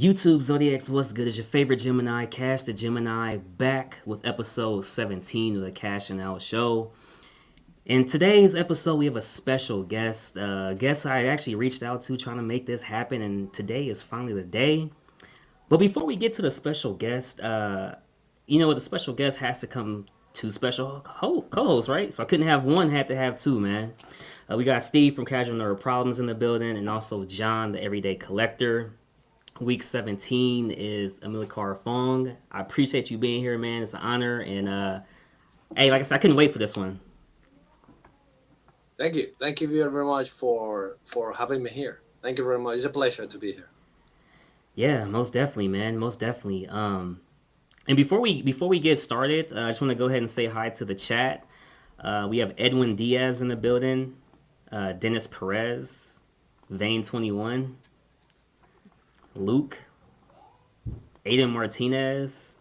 YouTube Zodiacs, what's good? Is your favorite Gemini, KashDaGemini, back with episode 17 of the Cashing Out show. In today's episode, we have a special guest. Guest I actually reached out to trying to make this happen, and today is finally the day. But before we get to the special guest, the special guest has to come two special co-hosts, right? So I couldn't have one, had to have two, man. We got Steve from Casual Nerd Problems in the building, and also Jon The Everyday Collector. Week 17 is Amilcar Fong. I appreciate you being here, man. It's an honor. And hey, like I said, I couldn't wait for this one. Thank you. Thank you very much for having me here. Thank you very much. It's a pleasure to be here. Yeah, most definitely, man. Most definitely. And before we get started, I just want to go ahead and say hi to the chat. We have Edwin Diaz in the building, Dennis Perez, Vane21, Luke, Aiden Martinez,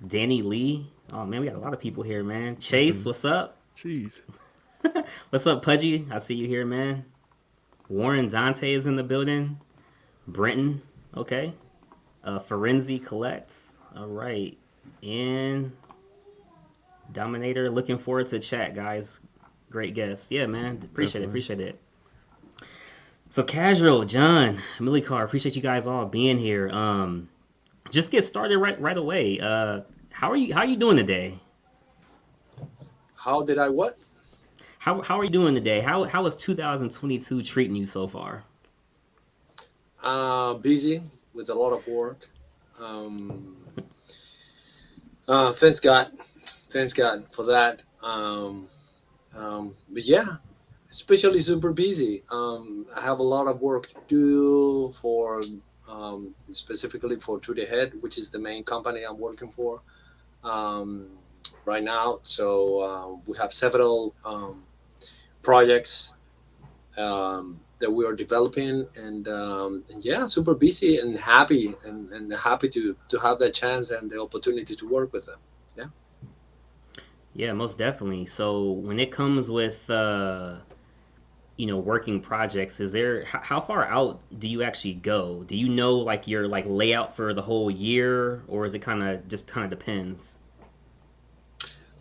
Danny Lee. Oh man, we got a lot of people here, man. Chase, what's up? Jeez. What's up, Pudgy? I see you here, man. Warren Dante is in the building. Brenton, okay. Forenzi Collects, all right. And Dominator, looking forward to chat, guys. Great guest. Yeah, man. Appreciate it. So Casual, Jon, Amilcar, appreciate you guys all being here. Just get started right away. How are you doing today? How did I what? How are you doing today? How is 2022 treating you so far? Busy with a lot of work. Thanks God for that. But yeah, especially super busy. I have a lot of work to do for specifically for Tweeterhead, which is the main company I'm working for right now. So we have several projects that we are developing, and yeah, super busy and happy and happy to have that chance and the opportunity to work with them. Yeah. Yeah, most definitely. So when it comes with working projects, is there how far out do you actually go? Do you know like your like layout for the whole year, or is it kind of depends?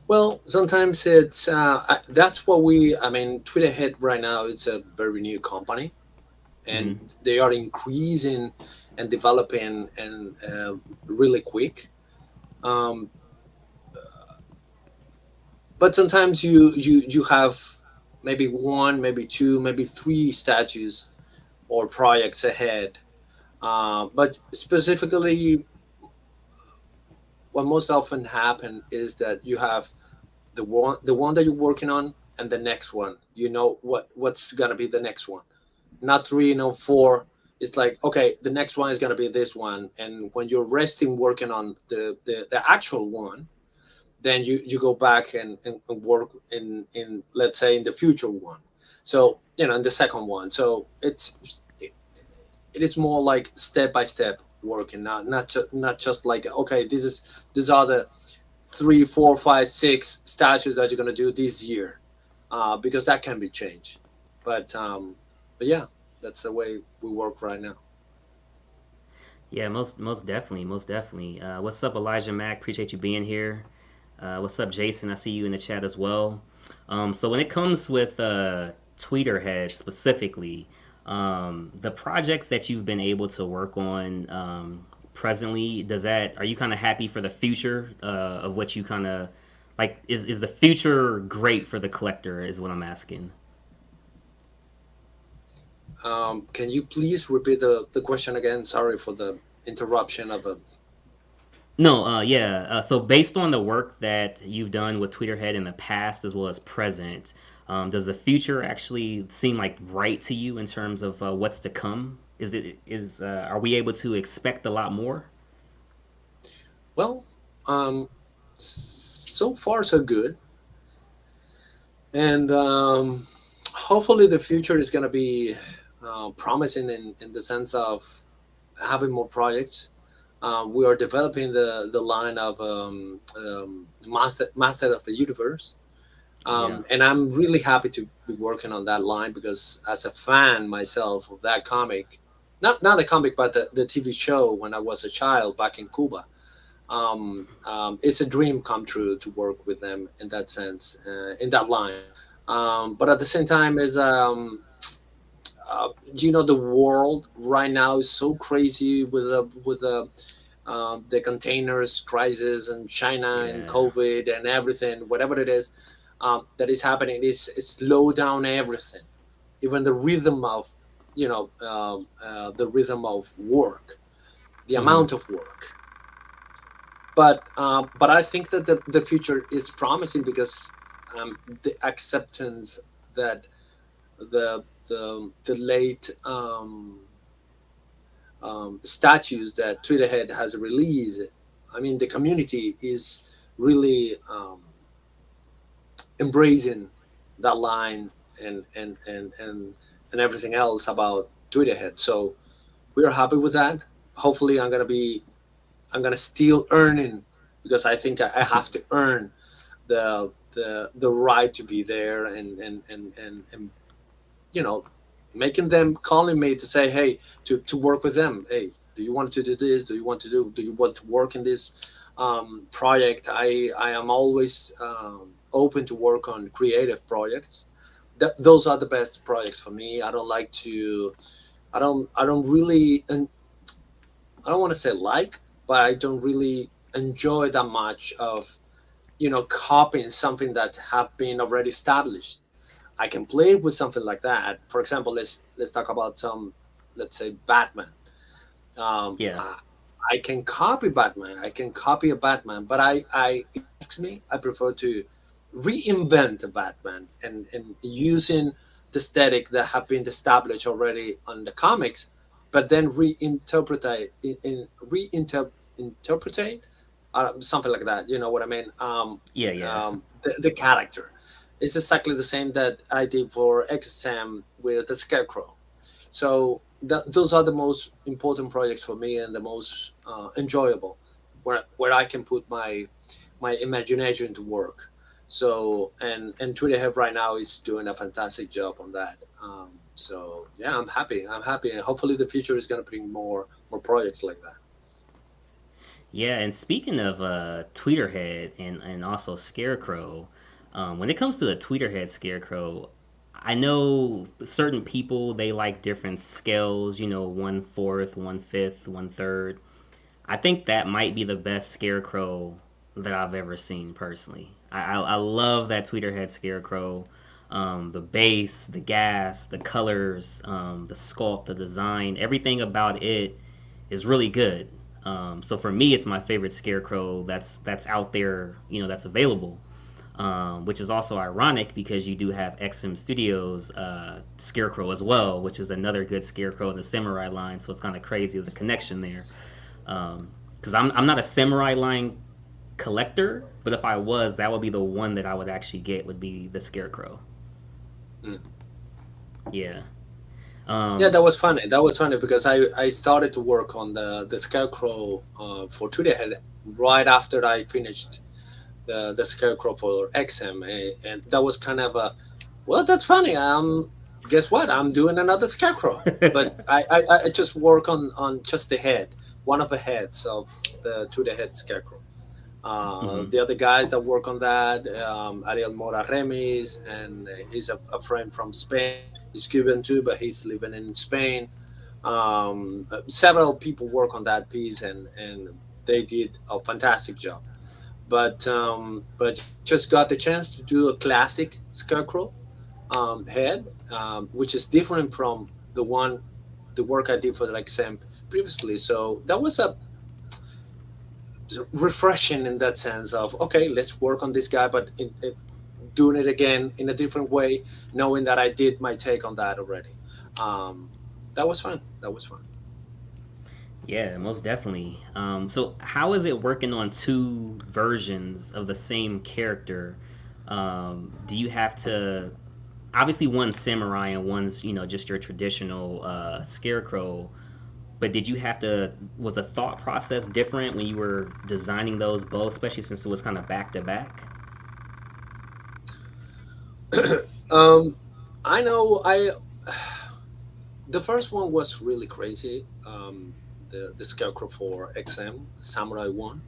Well, sometimes it's that's what Tweeterhead right now, it's a very new company, and they are increasing and developing and really quick. But sometimes you have maybe one, maybe two, maybe three statues or projects ahead. But specifically, what most often happen is that you have the one that you're working on and the next one. You know what's gonna be the next one, not three, no four. It's like, okay, the next one is gonna be this one, and when you're resting working on the actual one, then you go back and work in let's say in the future one. So in the second one. So it is more like step by step working, not just like, okay, these are the 3, 4, 5, 6 statues that you're gonna do this year, because that can be changed. But yeah, that's the way we work right now. Yeah, most definitely. What's up, Elijah Mack? Appreciate you being here. What's up, Jason? I see you in the chat as well. So when it comes with Tweeterhead specifically, the projects that you've been able to work on presently, are you kind of happy for the future of what you kind of like? Is the future great for the collector? Is what I'm asking. Can you please repeat the question again? Sorry for the interruption of a. No, yeah. So based on the work that you've done with Tweeterhead in the past as well as present, does the future actually seem like bright to you in terms of what's to come? Are we able to expect a lot more? Well, so far so good, and hopefully the future is going to be promising in the sense of having more projects. We are developing the line of Master of the Universe. And I'm really happy to be working on that line, because as a fan myself of that comic, not the comic, but the TV show when I was a child back in Cuba. It's a dream come true to work with them in that sense, in that line. But at the same time, is the world right now is so crazy with the containers crisis and China and Yeah. COVID and everything, whatever it is that is happening, is slow down everything, even the rhythm of the rhythm of work, the Hmm. amount of work. But I think that the future is promising because the acceptance that the late statues that Tweeterhead has released. I mean, the community is really embracing that line and everything else about Tweeterhead. So we're happy with that. Hopefully, I'm gonna still earning because I think I have to earn the right to be there and you know making them calling me to say, hey, to work with them. Hey, do you want to do this? Do you want to work in this project? I am always open to work on creative projects. Those are the best projects for me. I don't like to I don't really, and I don't want to say like, but I don't really enjoy that much of copying something that have been already established. I can play with something like that. For example, let's talk about some, let's say Batman. Yeah. I can copy Batman. I can copy a Batman, but it asks me. I prefer to reinvent a Batman and using the aesthetic that have been established already on the comics, but then reinterpret something like that. You know what I mean? Yeah. Yeah. The character. It's exactly the same that I did for XSM with the Scarecrow. So those are the most important projects for me and the most enjoyable, where I can put my imagination to work. So and Twitter right now is doing a fantastic job on that. So yeah, I'm happy. I'm happy, and hopefully the future is going to bring more projects like that. Yeah, and speaking of Tweeterhead and also Scarecrow, when it comes to the Tweeterhead Scarecrow, I know certain people they like different scales, 1/4, 1/5, 1/3. I think that might be the best Scarecrow that I've ever seen personally. I love that Tweeterhead Scarecrow. The base, the gas, the colors, the sculpt, the design, everything about it is really good. So for me, it's my favorite Scarecrow that's out there, that's available. Which is also ironic because you do have XM Studios Scarecrow as well, which is another good Scarecrow in the Samurai line. So it's kind of crazy the connection there. Because I'm not a Samurai line collector, but if I was, that would be the one that I would actually get would be the Scarecrow. Mm. Yeah. Yeah, Um, that was funny. That was funny because I started to work on the Scarecrow for Tweeterhead right after I finished the Scarecrow for XM, and that was kind of a, well, that's funny. Guess what? I'm doing another Scarecrow, but I just work on just the head, one of the heads of the head Scarecrow. mhm. The other guys that work on that, Ariel Mora Remis, and he's a friend from Spain. He's Cuban too, but he's living in Spain. Several people work on that piece, and they did a fantastic job. But just got the chance to do a classic Scarecrow head, which is different from the work I did for like Sam previously. So that was a refreshing in that sense of, okay, let's work on this guy, but doing it again in a different way, knowing that I did my take on that already. Um, that was fun. That was fun. Yeah, most definitely. So how is it working on two versions of the same character? Do you have to obviously one's samurai and one's just your traditional scarecrow, but did you have to was the thought process different when you were designing those both, especially since it was kind of back to back? um, I know The first one was really crazy. The Scarecrow for XM, the Samurai one.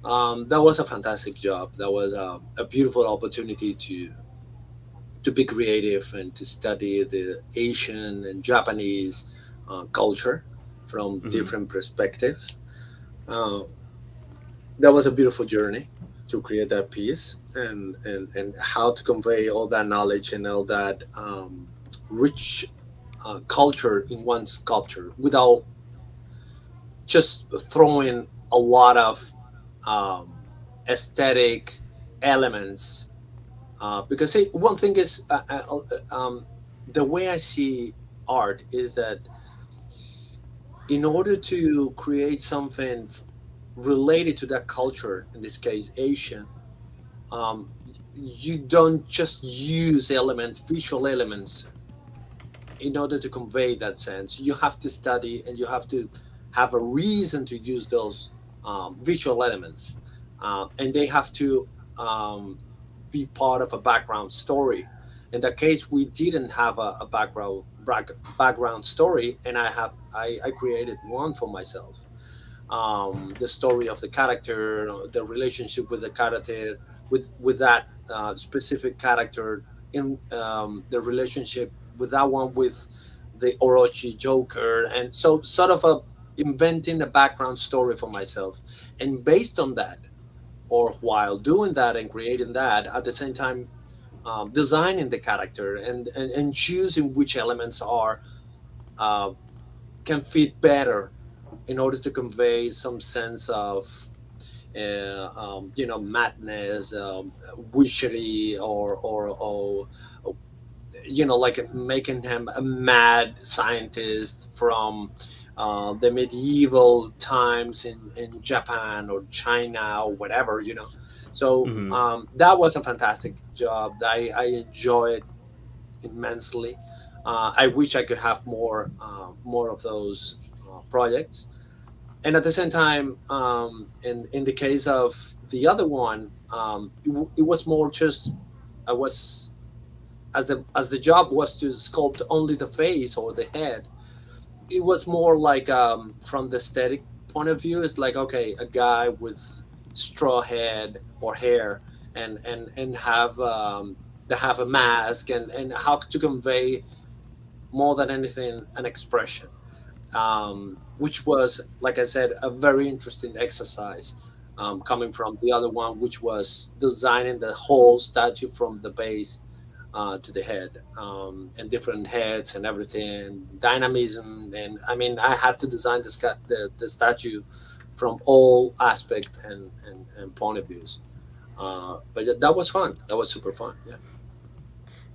That was a fantastic job. That was a beautiful opportunity to be creative and to study the Asian and Japanese culture from Hmm. different perspectives. Uh, that was a beautiful journey to create that piece, and how to convey all that knowledge and all that rich culture in one sculpture without just throwing a lot of um, aesthetic elements. Because see, one thing is, the way I see art is that in order to create something related to that culture, in this case Asian, um, you don't just use elements, visual elements, in order to convey that sense. You have to study and you have to have a reason to use those visual elements, and they have to um, be part of a background story. In that case, we didn't have a background story, and I created one for myself. The story of the character, the relationship with the character, with that specific character, in the relationship with that one with the Orochi Joker, and so sort of inventing a background story for myself, and based on that, or while doing that and creating that at the same time, designing the character and choosing which elements are uh, can fit better in order to convey some sense of madness, witchery, or like making him a mad scientist from the medieval times in Japan or China or whatever. So Hmm. that was a fantastic job. I enjoyed immensely. I wish I could have more of those projects. And at the same time, in the case of the other one, it was more just I was as the job was to sculpt only the face or the head. It was more like, from the aesthetic point of view, it's like, okay, a guy with straw head or hair, and have a mask, and how to convey more than anything an expression, which was, like I said, a very interesting exercise, coming from the other one, which was designing the whole statue from the base to the head, and different heads and everything, dynamism. And I mean, I had to design the statue from all aspects and point of views. But that was fun. That was super fun. Yeah.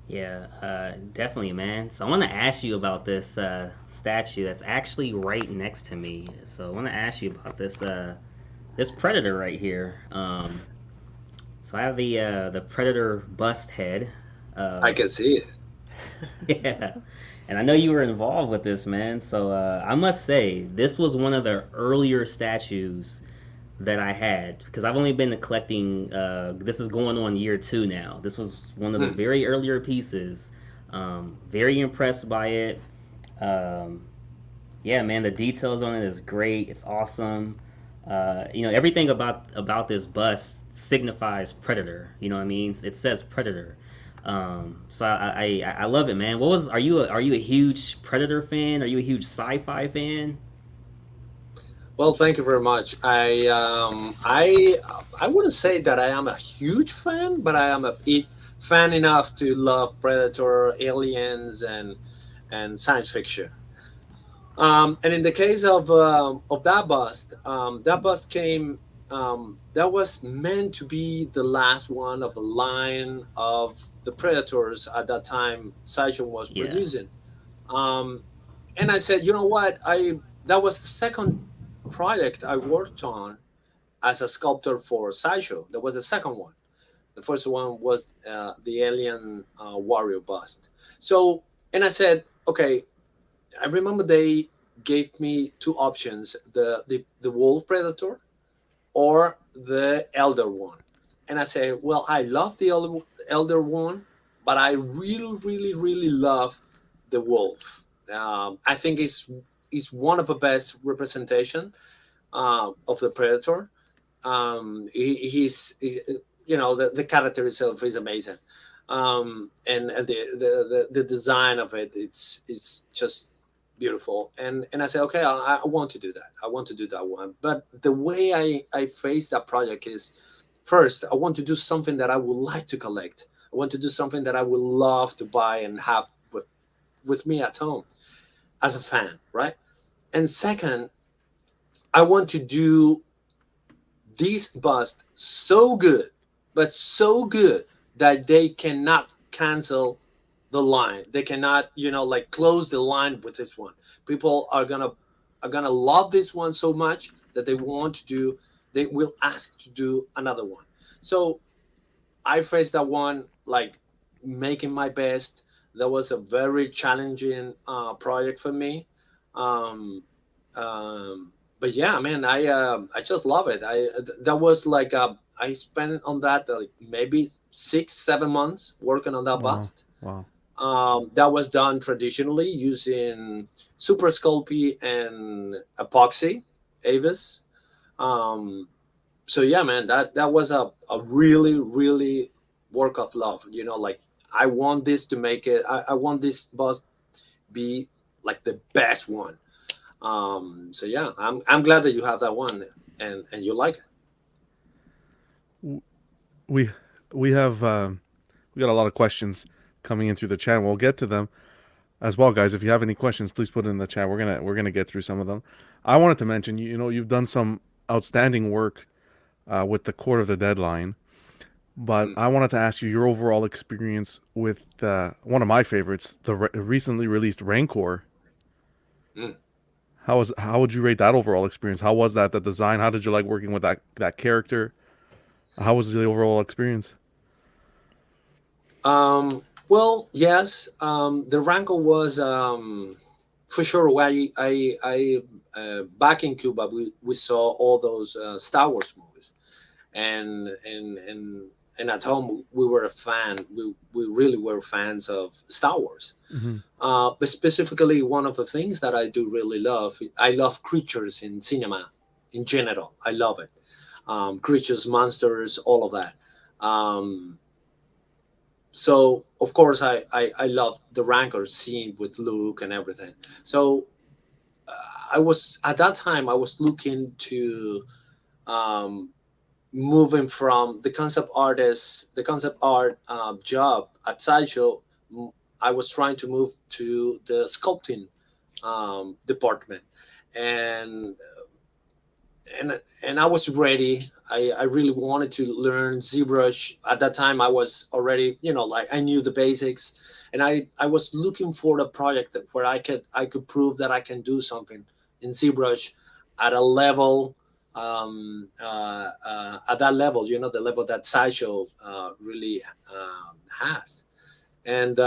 Yeah, definitely, man. So I want to ask you about this statue that's actually right next to me. So I want to ask you about this predator right here. So I have the predator bust head. I Um, can see it. yeah, and I know you were involved with this, man. So I must say this was one of the earlier statues that I had because I've only been collecting. This is going on year two now. This was one of the Hmm. very earlier pieces. Very impressed by it. Um, yeah, man, the details on it is great. It's awesome. Everything about this bust signifies predator. You know what I mean? It says predator. So I love it, man. Are you a huge predator fan? Are you a huge sci-fi fan? Well, thank you very much. I wouldn't say that I am a huge fan, but I am fan enough to love Predator, Aliens, and science fiction. And in the case of that bust came. That was meant to be the last one of a line of the Predators at that time. Sideshow was Yeah. producing. Um, and I said, you know what? I That was the second project I worked on as a sculptor for Sideshow. That was the second one. The first one was the alien warrior bust. So, and I said, okay. I remember they gave me two options: the wolf predator or the elder one. And I say, well, I love the elder one, but I really, really, really love the wolf. I think is one of the best representation of the Predator. You know, the character itself is amazing, and the design of it, it's just beautiful. And I say, okay, I want to do that. I want to do that one. But the way I face that project is, first, I want to do something that I would like to collect. I want to do something that I would love to buy and have with me at home as a fan, right? And second, I want to do this bust so good, but so good that they cannot cancel the line. They cannot, you know, like close the line with this one. People are gonna love this one so much that they want to do. They will ask to do another one. So I faced that one like making my best. That was a very challenging project for me. Um, but yeah, man, I just love it. That was like I spent on that like maybe 6 7 months working on that Wow. bust. Wow. That was done traditionally using super sculpey and epoxy, Avis. Um, so yeah, man, that was a really really work of love. You know, like I want this to make it. I want this bust be like the best one. So yeah, I'm glad that you have that one and you like it. W- We we have we got a lot of questions coming in through the chat. We'll get to them as well, guys. If you have any questions, please put it in the chat. We're gonna get through some of them. I wanted to mention, you know, you've done some outstanding work with the Court of the Deadline, but Mm, I wanted to ask you your overall experience with one of my favorites, the recently released Rancor. mm. How would you rate that overall experience? How was that? The design? How did you like working with that character? How was the overall experience? Well, yes. The Rancor was for sure. Back in Cuba, we saw all those Star Wars movies, and at home we were a fan. We really were fans of Star Wars. Hmm. But specifically, one of the things that I do really love, I love creatures in cinema in general. I love it. Creatures, monsters, all of that. Um, so of course I love the Rancor scene with Luke and everything. So I was at that time I was looking to um, moving from the concept art job at Sideshow. I was trying to move to the sculpting department, and and I was ready. I really wanted to learn ZBrush. At that time, I was already, you know, like I knew the basics, and I was looking for a project where I could prove that I can do something in ZBrush at a level, at that level, you know, the level that Sideshow really has. And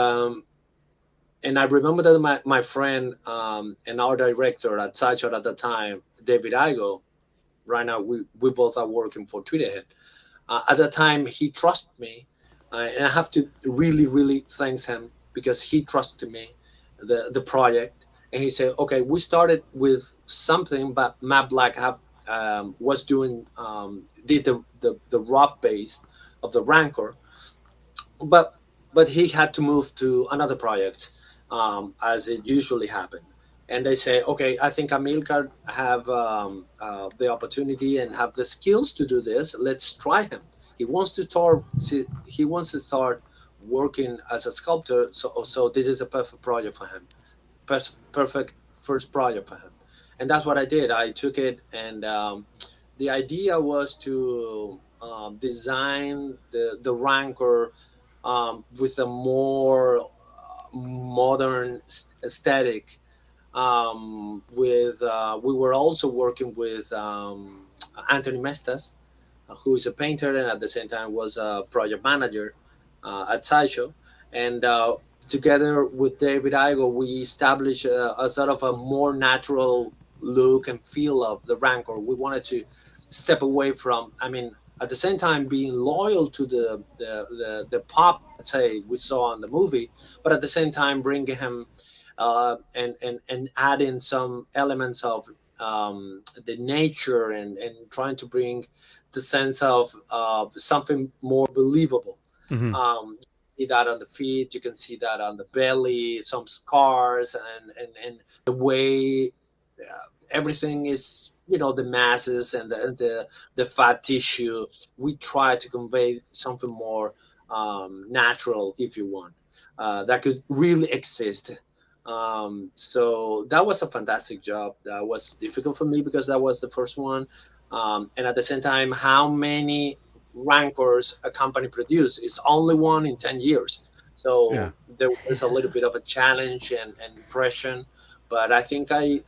and I remember that my friend and our director at Sideshow at the time, David Igo, right now we both are working for Tweeterhead. At that time, he trusted me, and I have to really really thanks him because he trusted me, the project, and he said, okay, we started with something, but Matt Black was doing did the rough base of the Rancor, but he had to move to another project, as it usually happened. And they say, okay, I think Amilcar have the opportunity and have the skills to do this. Let's try him. He wants to start. He wants to start working as a sculptor. So this is a perfect project for him. Perfect first project for him. And that's what I did. I took it, and the idea was to design the Rancor with a more modern aesthetic. With We were also working with Anthony Mestas, who is a painter and at the same time was a project manager at Sideshow, and together with David Igo, we established a sort of a more natural look and feel of the Rancor. We wanted to step away from, I mean, at the same time being loyal to the pop, let's say, we saw in the movie, but at the same time bring him and add in some elements of the nature, and trying to bring the sense of something more believable. Hmm. See that on the feet, you can see that on the belly, some scars, and the way everything is, the masses and the fat tissue. We try to convey something more natural, if you want, that could really exist. So that was a fantastic job. That was difficult for me because that was the first one. And at the same time, how many rancors a company produce is only one in 10 years. Yeah. So there was a little bit of a challenge and pressure, but I think I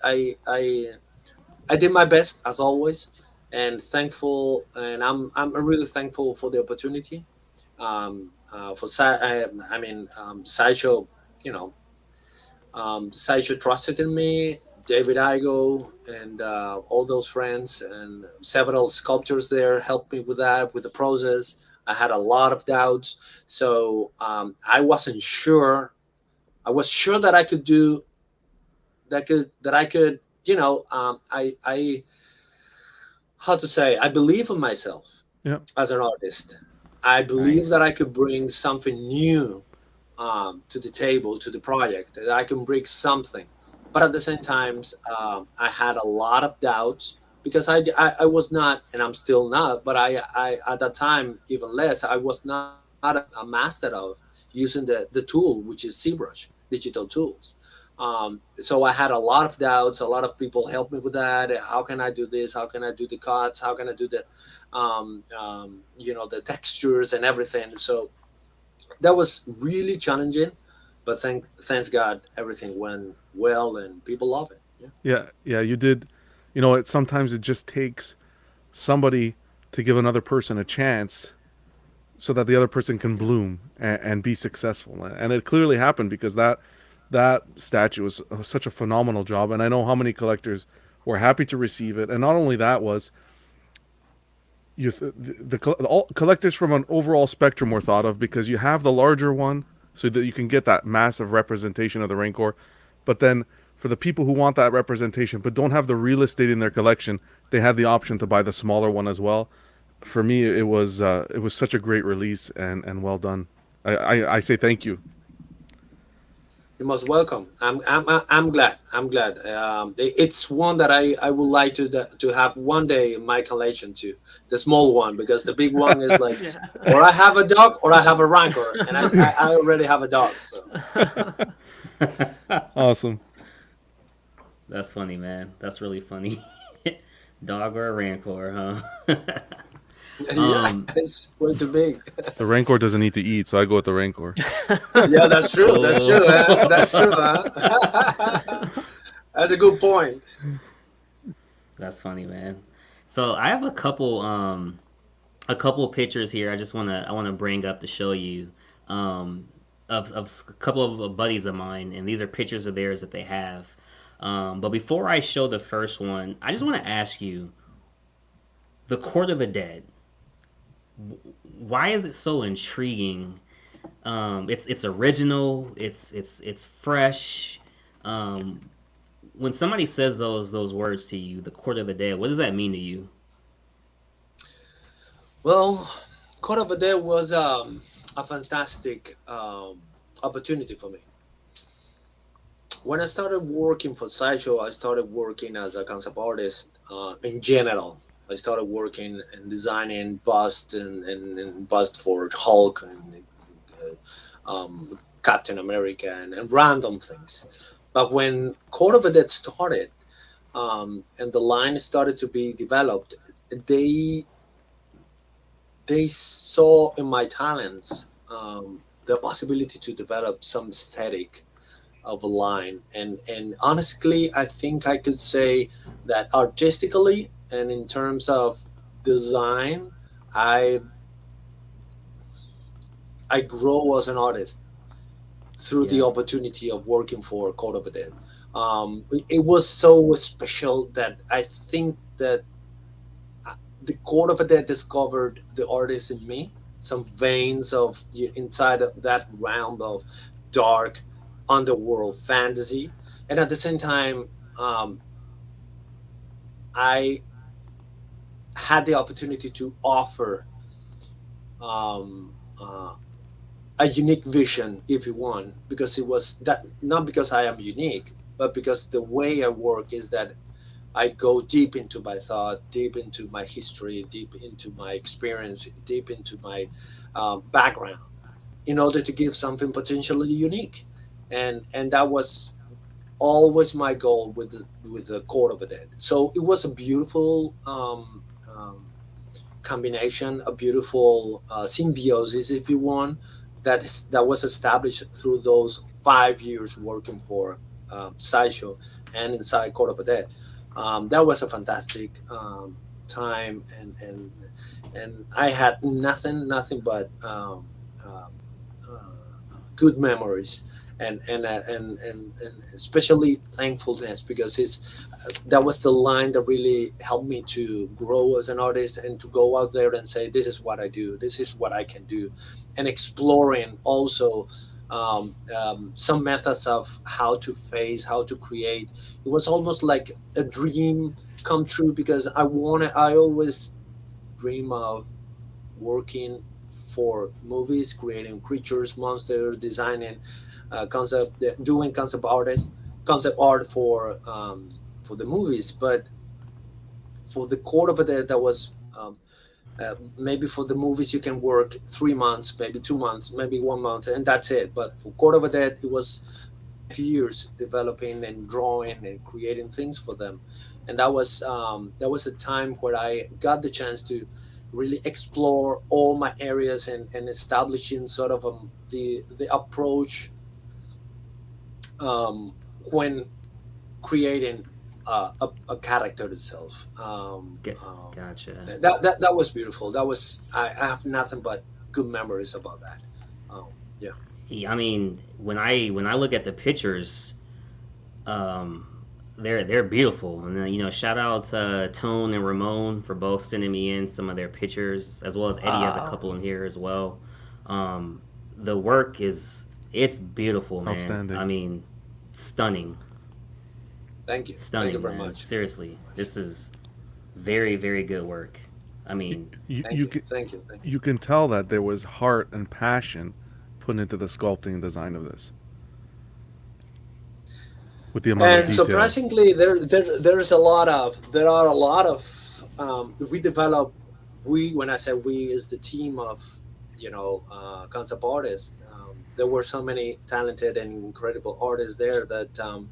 did my best as always, and thankful, and I'm really thankful for the opportunity. Sideshow, you know, Sideshow trusted in me. David Igo and all those friends and several sculptors there helped me with that, with the process. I had a lot of doubts, so I wasn't sure. I was sure that I could do that I could, I how to say, I believe in myself Yeah. as an artist. I believe that I could bring something new to the table, to the project, that I can bring something. But at the same times, I had a lot of doubts because I was not, and I'm still not, but I at that time, even less, I was not a master of using the tool, which is ZBrush, digital tools. So I had a lot of doubts. A lot of people helped me with that. How can I do this? How can I do the cuts? How can I do the textures and everything? So that was really challenging, but thanks God everything went well and people love it. Yeah. Yeah. Yeah. You did. You know, sometimes it just takes somebody to give another person a chance so that the other person can bloom and be successful. And it clearly happened because that statue was such a phenomenal job. And I know how many collectors were happy to receive it. And not only that was all collectors from an overall spectrum were thought of because you have the larger one so that you can get that massive representation of the Rancor. But then for the people who want that representation but don't have the real estate in their collection, they had the option to buy the smaller one as well. For me, it was such a great release and well done. I say thank you. You're most welcome. I'm glad. I'm glad. It's one that I would like to have one day in my collection too. The small one, because the big one is like, Yeah. or I have a dog or I have a rancor, and I already have a dog. So Awesome. That's funny, man. That's really funny. Dog or a rancor, huh? yeah, um, it's way too big. The Rancor doesn't need to eat, so I go with the Rancor. Yeah, that's true. That's true. oh. That's true. Huh? That's a good point. That's funny, man. So I have a couple pictures here. I wanna bring up to show you of a couple of buddies of mine, and these are pictures of theirs that they have. But before I show the first one, I just want to ask you, the Court of the Dead. Why is it so intriguing? It's original. It's fresh. Um, when somebody says those words to you, the Court of the Dead, what does that mean to you? Well, Code of a Day was a fantastic opportunity for me. When I started working for Sideshow, I started working as a concept artist in general. I started working and designing bust and bust for Hulk and Captain America and random things. But when Court of the Dead started and the line started to be developed, they they saw in my talents the possibility to develop some aesthetic of a line, and honestly I think I could say that artistically and in terms of design, i I grow as an artist through the Yeah, opportunity of working for Code of the Dead. It was so special that I think that the Code of the Dead discovered the artist in me, some veins of inside of that realm of dark underworld fantasy, and at the same time, um, I had the opportunity to offer um, a unique vision, if you want, because it was that, not because I am unique, but because the way I work is that I go deep into my thought, deep into my history, deep into my experience, deep into my background, in order to give something potentially unique. And that was always my goal with the Court of the Dead. So it was a beautiful combination, a beautiful symbiosis, if you want, that was established through those 5 years working for Sideshow and inside Court of the Dead. That was a fantastic time, and I had nothing but good memories, and especially thankfulness, because it's that was the line that really helped me to grow as an artist and to go out there and say, this is what I do, this is what I can do, and exploring also some methods of how to face, how to create. It was almost like a dream come true, because I always dream of working for movies, creating creatures, monsters, designing doing concept art for the movies. But for the Court of the Dead, that was maybe for the movies you can work 3 months, maybe 2 months, maybe 1 month, and that's it. But for Court of the Dead, it was years developing and drawing and creating things for them. And that was a time where I got the chance to really explore all my areas, and establishing sort of the approach when creating a character itself. Gotcha. That was beautiful. I have nothing but good memories about that. Yeah. Yeah, I mean, when I look at the pictures, um, they're beautiful, and then, shout out to Tone and Ramon for both sending me in some of their pictures, as well as Eddie has a Wow. couple in here as well. Um, the work it's beautiful, man. Outstanding. I mean, stunning, Thank you stunning, very man. much. Seriously, this is very, very good work. I mean, You Thank you you. can Thank you. Thank you. you can tell that there was heart and passion put into the sculpting and design of this, with the amount of And detail. surprisingly, there are a lot of we develop we when I say we is the team of concept artists. There were so many talented and incredible artists there that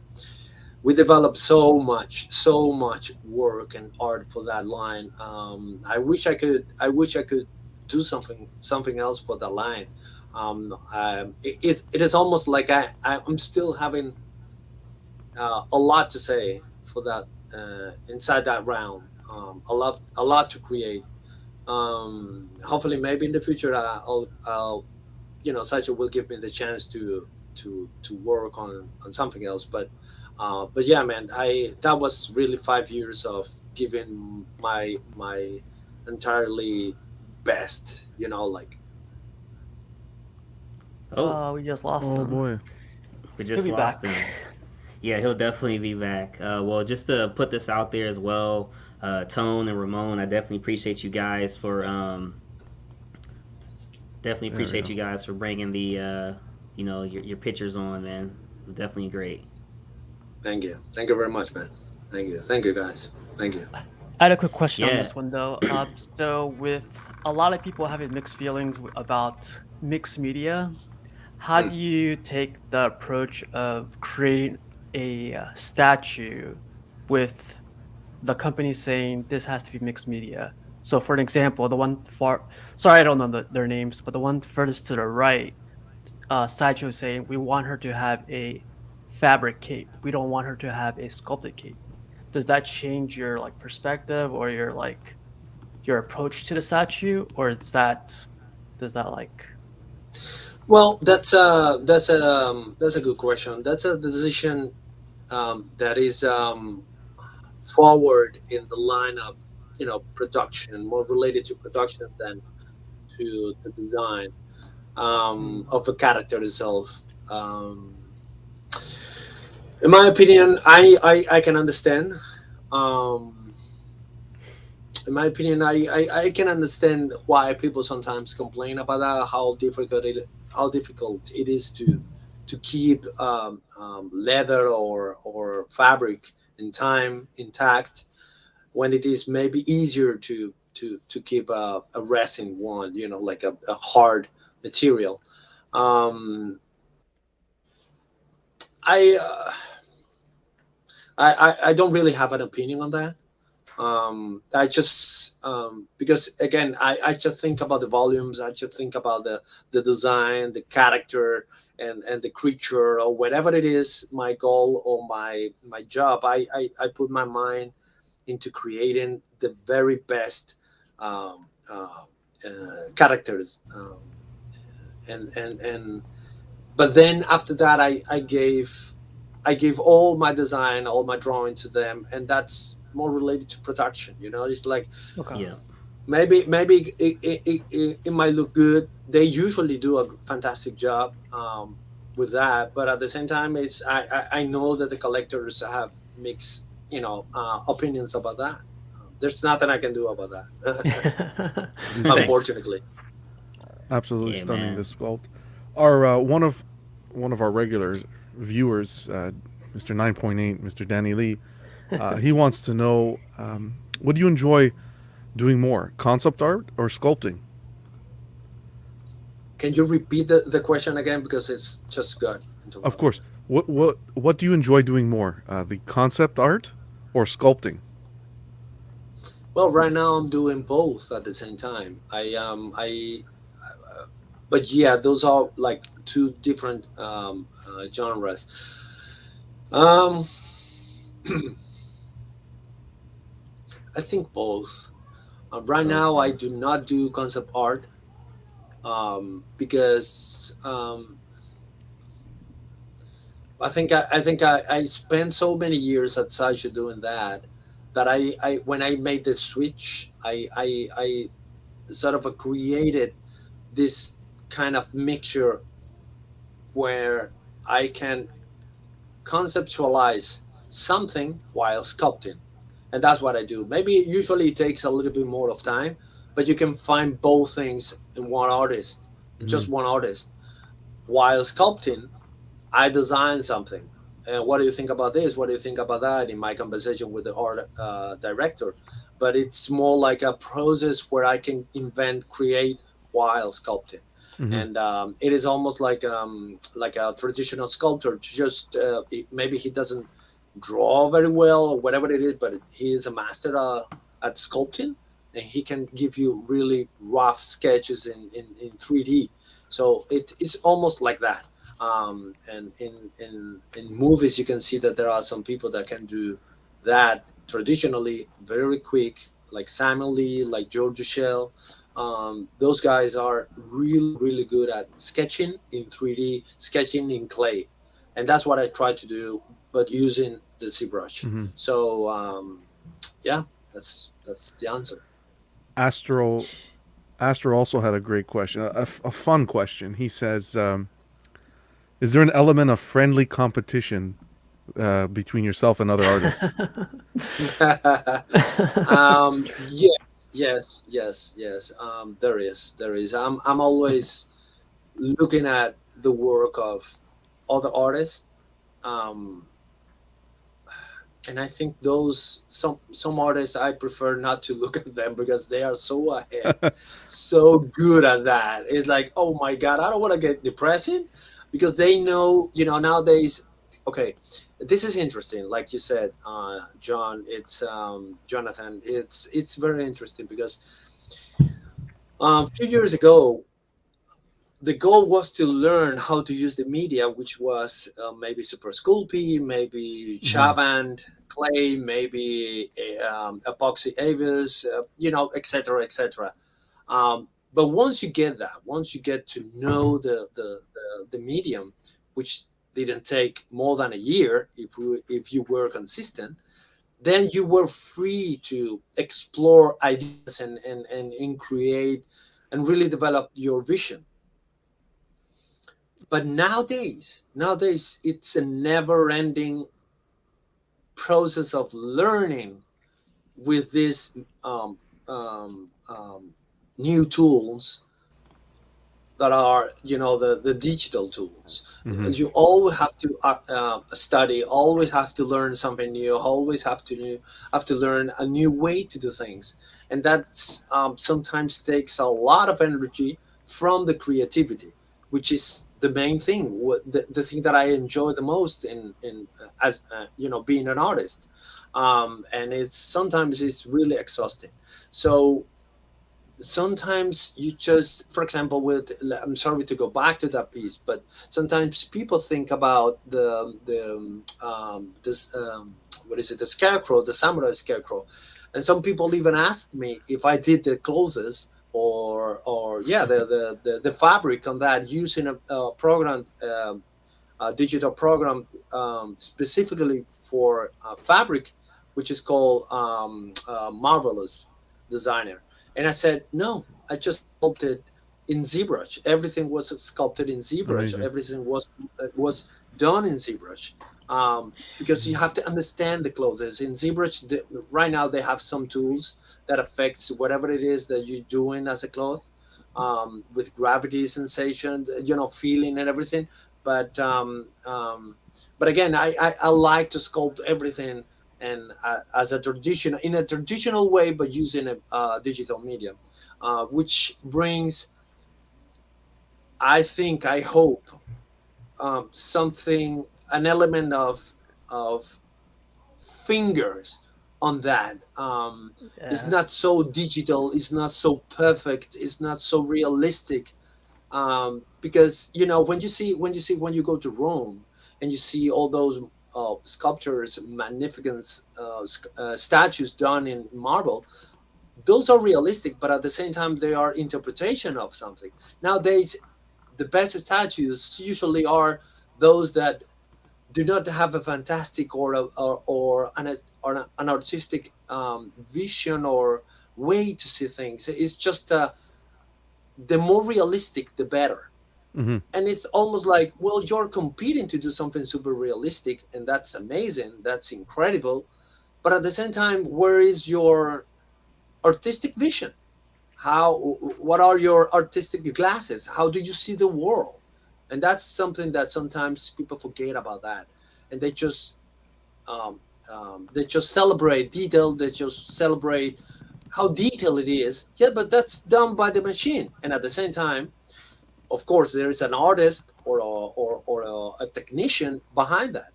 we developed so much work and art for that line. I wish I could do something else for that line. It is almost like I'm still having a lot to say for that inside that realm. A lot to create. Hopefully, maybe in the future, I'll Sacha will give me the chance to work on something else. But yeah, man, I that was really 5 years of giving my entirely best. Like oh, We just lost Oh him. boy. we He'll just be lost back. him. Yeah, he'll definitely be back. Well, just to put this out there as well, Tone and Ramon, I definitely There we appreciate go. you guys for bringing your pictures on, man. It's definitely great. thank you very much, man. Thank you, guys. Thank you. I had a quick question on Yeah. this one though. So with a lot of people having mixed feelings about mixed media, how Hmm. do you take the approach of creating a statue with the company saying this has to be mixed media? So, for an example, the one far, sorry, I don't know their names, but the one furthest to the right, Sideshow is saying we want her to have a fabric cape. We don't want her to have a sculpted cape. Does that change your like perspective or your like your approach to the statue, or does that like Well, that's a good question. That's a decision that is forward in the line of production, more related to production than to the design of the character itself. In my opinion, I can understand. Um, in my opinion, I can understand why people sometimes complain about that. How difficult it is to keep leather or fabric in time intact when it is maybe easier to keep a resin one. Like a hard material. Um, I, I don't really have an opinion on that. I just because again I just think about the volumes. I just think about the design, the character, and the creature or whatever it is, my goal or my job. I put my mind into creating the very best um, characters, and but then after that I gave all my design, all my drawing to them, and that's more related to production. It's like Okay. Yeah. maybe it might look good. They usually do a fantastic job with that, but at the same time, I know that the collectors have mixed opinions about that. There's nothing I can do about that, These are Thanks. unfortunately. absolutely Yeah, stunning. man. This sculpt. Our one of our regular viewers, Mr. 9.8, Mr. Danny Lee, he wants to know, what do you enjoy doing more, concept art or sculpting? Can you repeat the question again, because it's just got Of interrupted? course. What do you enjoy doing more, the concept art or sculpting? Well, right now I'm doing both at the same time. But yeah, those are like two different genres. Um, I think both. Right now, I Okay. do not do concept art because I spent so many years at Sideshow doing that I when I made the switch, I sort of created this kind of mixture where I can conceptualize something while sculpting. And that's what I do. Maybe usually it takes a little bit more of time, but you can find both things in one artist, in Hmm. just one artist. While sculpting, I design something. And what do you think about this? What do you think about that? In my conversation with the art director, but it's more like a process where I can invent, create while sculpting, Hmm. and it is almost like a traditional sculptor. Just maybe he doesn't draw very well or whatever it is, but he is a master at sculpting, and he can give you really rough sketches in 3D. So it's almost like that. And in movies, you can see that there are some people that can do that traditionally very quick, like Samuel Lee, like George Shell. Those guys are really, really good at sketching in 3D, sketching in clay. And that's what I try to do, but using the ZBrush. Hmm. So, yeah, that's the answer. Astro Astro also had a great question, a fun question. He says, "Is there an element of friendly competition between yourself and other artists?" Yes, yes, yes, yes. There is. I'm always looking at the work of other artists, um, and I think those some artists I prefer not to look at them because they are so ahead, so good at that. It's like, oh my god, I don't want to get depressing because they know, nowadays. Okay, this is interesting. Like you said, John, it's Jonathan. It's very interesting because a few years ago the goal was to learn how to use the media, which was maybe Super Sculpey, maybe Hmm. Chavand clay, maybe epoxy Avis, etc., etc. But once you get that, once you get to know the medium, which didn't take more than a year if you were consistent, then you were free to explore ideas and create and really develop your vision. But nowadays it's a never-ending process of learning with these um, um, new tools that are, the digital tools. Hmm. You always have to study, always have to learn something new, always have to learn a new way to do things. And that sometimes takes a lot of energy from the creativity, which is the main thing, the thing that I enjoy the most in as being an artist. And it's sometimes it's really exhausting. So sometimes you just, for example, with, I'm sorry to go back to that piece, but sometimes people think about this what is it, the scarecrow, the samurai scarecrow. And some people even asked me if I did the clothes, or yeah, the fabric on that, using a program, a digital program, specifically for fabric, which is called Marvelous Designer. And I said, no, I just sculpted in ZBrush. Everything was sculpted in ZBrush. Amazing. Everything was done in ZBrush. Because you have to understand the clothes in ZBrush. Right now, they have some tools that affects whatever it is that you're doing as a cloth, with gravity sensation, feeling and everything. But but again, I like to sculpt everything, and as a tradition, in a traditional way, but using a digital medium, which brings, I think, I hope, something, an element of fingers on that. It's Yeah. not so digital, it's not so perfect, it's not so realistic. Because when you go to Rome and you see all those sculptors, magnificent statues done in marble, those are realistic, but at the same time they are interpretation of something. Nowadays, the best statues usually are those that do not have a fantastic or an artistic vision or way to see things. It's just the more realistic, the better. Hmm. And it's almost like, well, you're competing to do something super realistic, and that's amazing, that's incredible. But at the same time, where is your artistic vision? What are your artistic glasses? How do you see the world? And that's something that sometimes people forget about that, and um, they just celebrate detail, they just celebrate how detailed it is. Yeah, but that's done by the machine. And at the same time, of course, there is an artist or a technician behind that.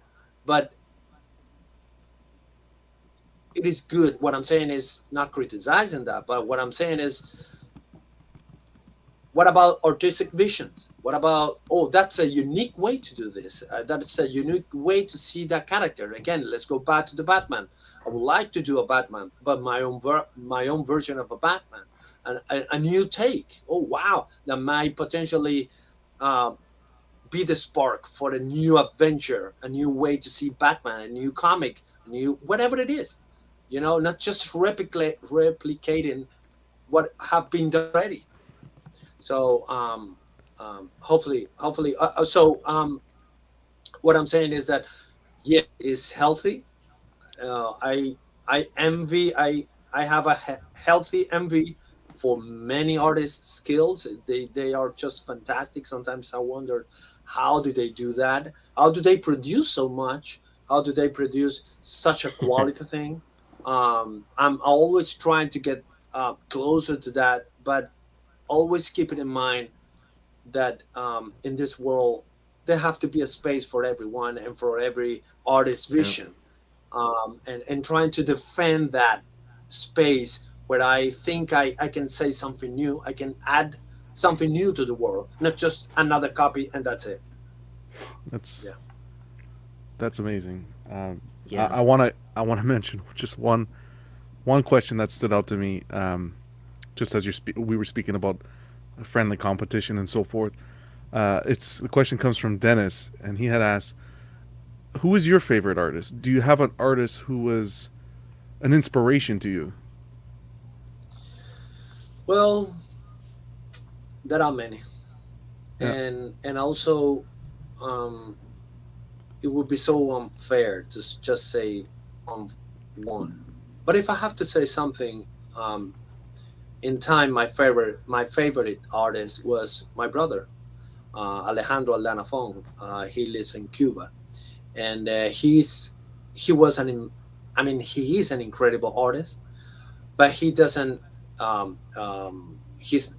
But it is good. What I'm saying is not criticizing that, but what I'm saying is, what about artistic visions? What about, oh, that's a unique way to do this. That's a unique way to see that character. Again, let's go back to the Batman. I would like to do a Batman, but my own version of a Batman, and a new take. Oh wow, that might potentially uh, be the spark for a new adventure, a new way to see Batman, a new comic, a new whatever it is. Not just replicating what have been done already. So hopefully, what I'm saying is that, yeah, it's healthy. I envy. I have a healthy envy for many artists' skills. They are just fantastic. Sometimes I wonder, how do they do that? How do they produce so much? How do they produce such a quality thing? I'm always trying to get closer to that, but always keep it in mind that in this world there have to be a space for everyone and for every artist's Yep. vision, and trying to defend that space where I think I can say something new, I can add something new to the world, not just another copy and that's it. That's Yeah. that's amazing. I, Yeah. I want to I want to mention just one question that stood out to me. Just as we were speaking about a friendly competition and so forth. It's the question comes from Dennis, and he had asked, "Who is your favorite artist? Do you have an artist who was an inspiration to you?" Well, there are many. Yeah. and also, um, it would be so unfair to just say on one. But if I have to say something, um, in time, my favorite artist was my brother, Alejandro Aldana Fong. He lives in Cuba, and he was I mean, he is an incredible artist, but he doesn't. He's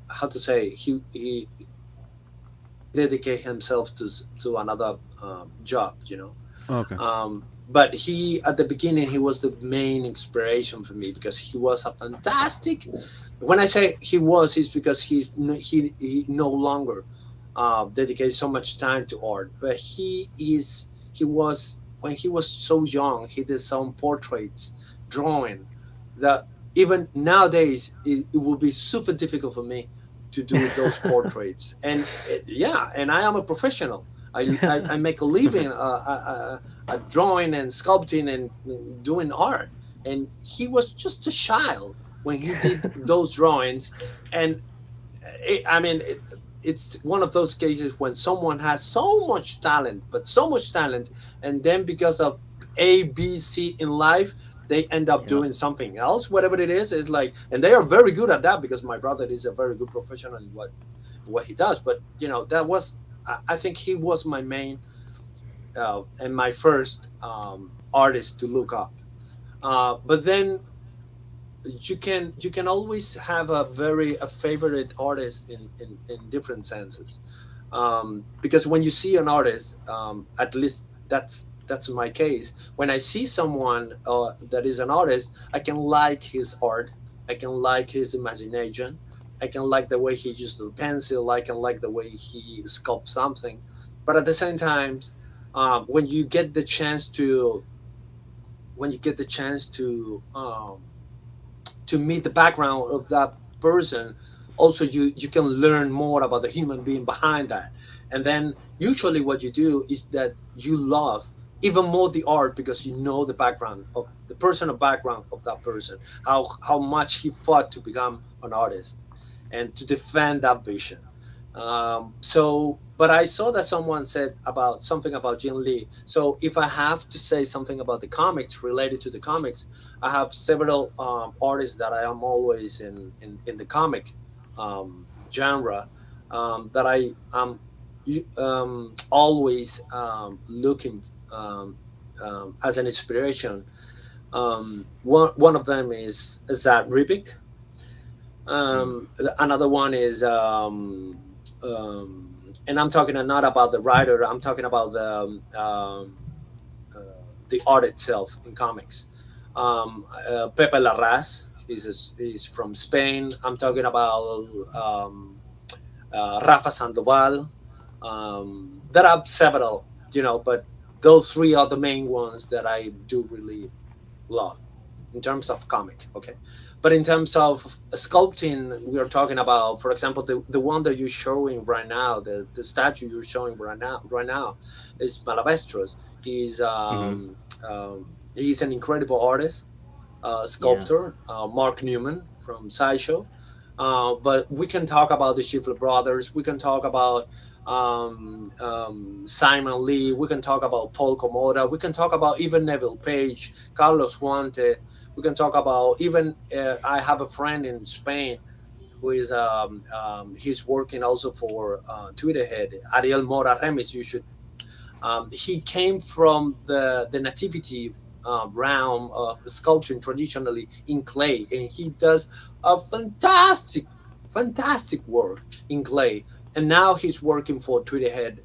how to say, he dedicate himself to another job, Okay. But he, at the beginning, he was the main inspiration for me because he was a fantastic. When I say he was, it's because he no longer dedicates so much time to art, but he was, when he was so young, he did some portraits, drawing, that even nowadays it would be super difficult for me to do those portraits. And yeah, and I am a professional. I make a living drawing and sculpting and doing art. And he was just a child when he did those drawings. And I mean, it's one of those cases when someone has so much talent, but so much talent, and then because of A, B, C in life, they end up Yep. doing something else, whatever it is. It's like, and they are very good at that because my brother is a very good professional in what he does. But that was, I think he was my main and my first artist to look up. But then you can always have a favorite artist in different senses, because when you see an artist, at least that's my case. When I see someone that is an artist, I can like his art, I can like his imagination, I can like the way he uses the pencil, I can like the way he sculpts something. But at the same time, when you get the chance to meet the background of that person, also you can learn more about the human being behind that. And then usually what you do is that you love even more the art because you know the background of the personal background of that person, how much he fought to become an artist and to defend that vision. So, but I saw that someone said about something about Jin Lee. So, if I have to say something about the comics related to the comics, I have several artists that I am always in the comic genre, that I am always looking as an inspiration. One of them is Zad Ribik. Mm. Another one is, and I'm talking not about the writer. I'm talking about uh, the art itself in comics. Pepe Larraz. He's from Spain. I'm talking about Rafa Sandoval. There are several, but those three are the main ones that I do really love in terms of comic. Okay, but in terms of sculpting, we are talking about, for example, the one that you're showing right now, the statue you're showing right now is Malavestros. Mm-hmm. He's an incredible artist, Yeah. sculptor, Mark Newman from Sideshow. But we can talk about the Schiffer brothers. We can talk about Simon Lee. We can talk about Paul Komoda. We can talk about even Neville Page, Carlos Huante. We can talk about even, I have a friend in Spain who is he's working also for Tweeterhead, Ariel Mora Remis. You should. He came from the nativity realm of sculpting traditionally in clay, and he does a fantastic work in clay. And now he's working for Tweeterhead,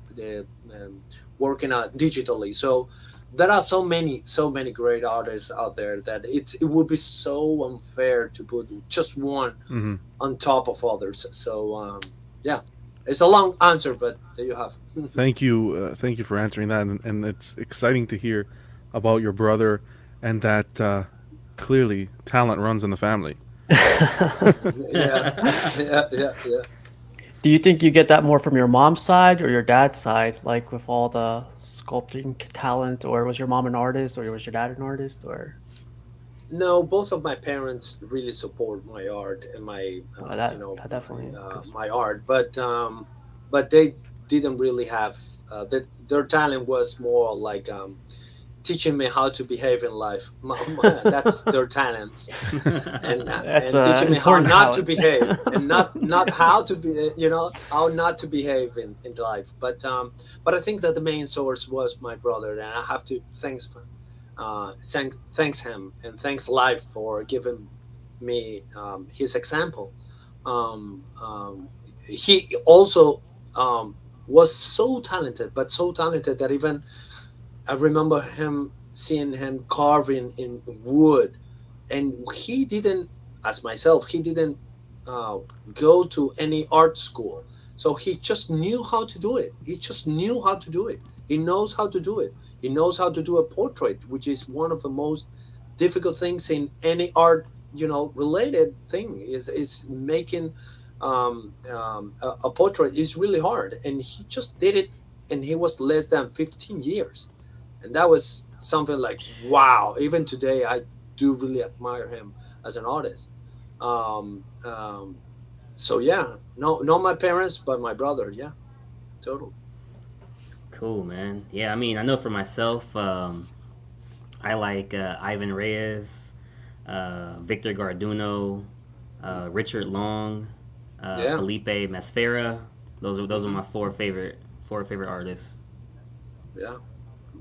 working digitally. So there are so many great artists out there that it would be so unfair to put just one Hmm. on top of others. So yeah, it's a long answer, but there you have. Thank you for answering that, and it's exciting to hear about your brother and that clearly talent runs in the family. Yeah, yeah. Do you think you get that more from your mom's side or your dad's side, like with all the sculpting talent, or was your mom an artist, or was your dad an artist, or? No, both of my parents really support my art and my That definitely goes. my art, but they didn't really have that. Their talent was more like teaching me how to behave in life. That's their talents, That's and teaching an me how important not to talent. behave, and not how to be, how not to behave in life. But I think that the main source was my brother, and I have to thanks him and thanks life for giving me his example. He also was so talented, but so talented that even I remember him seeing him carving in wood, and he didn't, as myself, he didn't uh, go to any art school. So he just knew how to do it. He just knew how to do it. He knows how to do it. He knows how to do a portrait, which is one of the most difficult things in any art, related thing is making a portrait is really hard. And he just did it, and he was less than 15 years, and that was something like wow. Even today I do really admire him as an artist. um, um, so yeah, no, not my parents but my brother, yeah, totally. Cool, man. Yeah, I mean, I know for myself, I like Ivan Reyes, Victor Garduno, Richard Long, Yeah. Felipe Masfera. Those are Hmm. my four favorite artists. Yeah.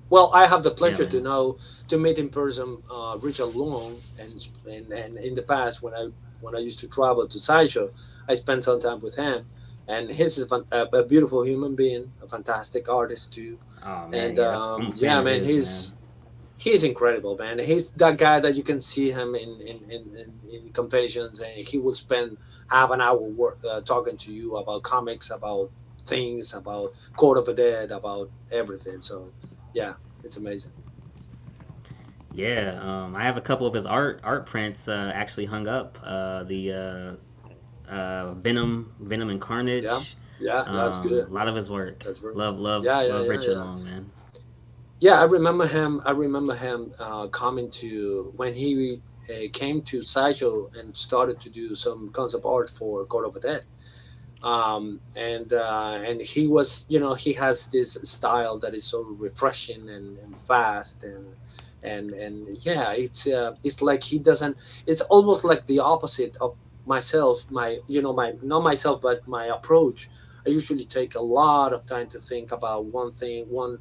Well, I have the Yeah, pleasure to man. know, to meet in person Richard Long, and in the past when I used to travel to Sideshow, I spent some time with him, and he's a beautiful human being, a fantastic artist too. Oh man, And yeah, I'm a fan yeah, of man, his, man. he's incredible, man. He's that guy that you can see him in conventions, and he will spend half an hour talking to you about comics, about things, about Court of the Dead, about everything. So yeah, it's amazing. Yeah, I have a couple of his art prints actually hung up. The Venom and Yeah, Carnage. yeah, that's good. A lot of his work. That's very Love, love, yeah, yeah, love yeah, Richard yeah. Long, man. Yeah, I remember him. I remember him coming to when he came to Sideshow and started to do some concept art for Court of the Dead. And he was, he has this style that is so refreshing and fast, and yeah, it's like he doesn't. It's almost like the opposite of myself. My, my, not myself, but my approach. I usually take a lot of time to think about one thing, one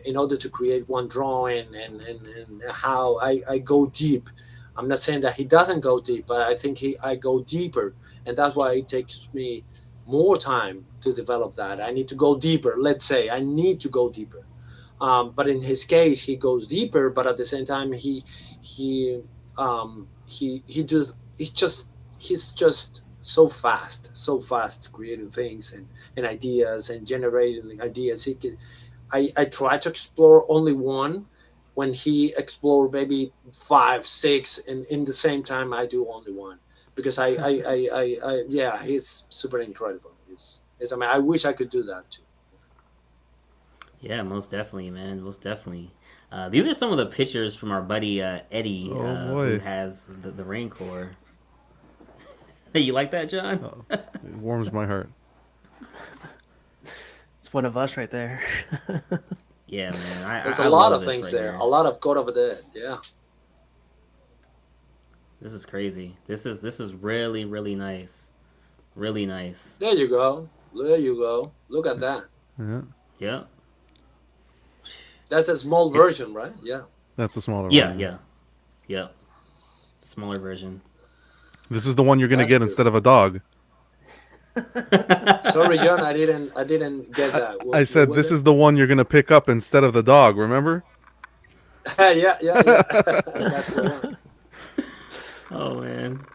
in order to create one drawing, and how I go deep. I'm not saying that he doesn't go deep, but I think I go deeper, and that's why it takes me more time to develop that. I need to go deeper. Let's say I need to go deeper. But in his case, he goes deeper, but at the same time, he just he's just so fast creating things and ideas and generating ideas. I try to explore only one when he explored maybe five, six, and in the same time I do only one, because yeah, he's super incredible. I mean, I wish I could do that too. Yeah, most definitely, man. Most definitely. These are some of the pictures from our buddy Eddie, Oh who boy, has the Rancor. Hey, you like that, John? oh, it warms my heart. It's one of us right there. Yeah, man. I, There's I a I lot love of this things right there, a here. lot of God of the Dead. Yeah. This is crazy. This is really really nice. Really nice. There you go. There you go. Look at that. Yeah, Yep. That's a small It, version, right? Yeah. that's the smaller yeah, one. yeah, yep. Smaller version. This is the one you're gonna That's get instead beautiful. of a dog. Sorry, John, I didn't get that. I What said was this it? is the one you're gonna pick up instead of the dog. Remember? Yeah, yeah, yeah. That's the one. Oh man.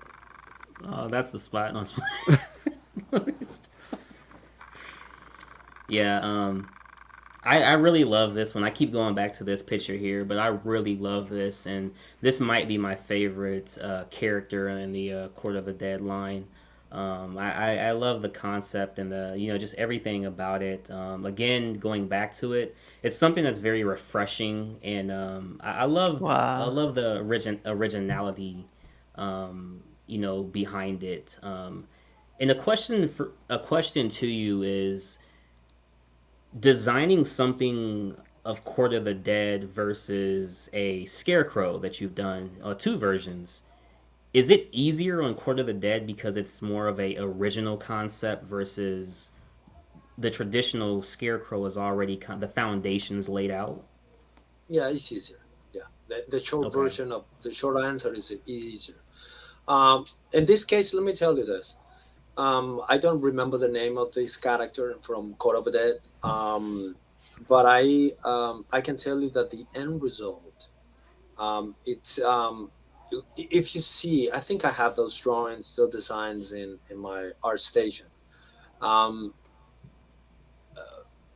Oh, that's the spot. No, yeah. I really love this one. I keep going back to this picture here, but I really love this, and this might be my favorite character in the Court of the Dead line. I love the concept and the just everything about it. Again, going back to it, it's something that's very refreshing, and I Wow. love the originality, behind it. And a question to you is designing something of Court of the Dead versus a Scarecrow that you've done, two versions. Is it easier on Court of the Dead because it's more of a original concept versus the traditional Scarecrow is already the foundations laid out? Yeah, it's easier. Yeah, the short Okay. version of the short answer is easier. In this case, let me tell you this. I don't remember the name of this character from Court of the Dead, but I can tell you that the end result, it's if you see, I think I have those drawings, those designs in my art station. Um,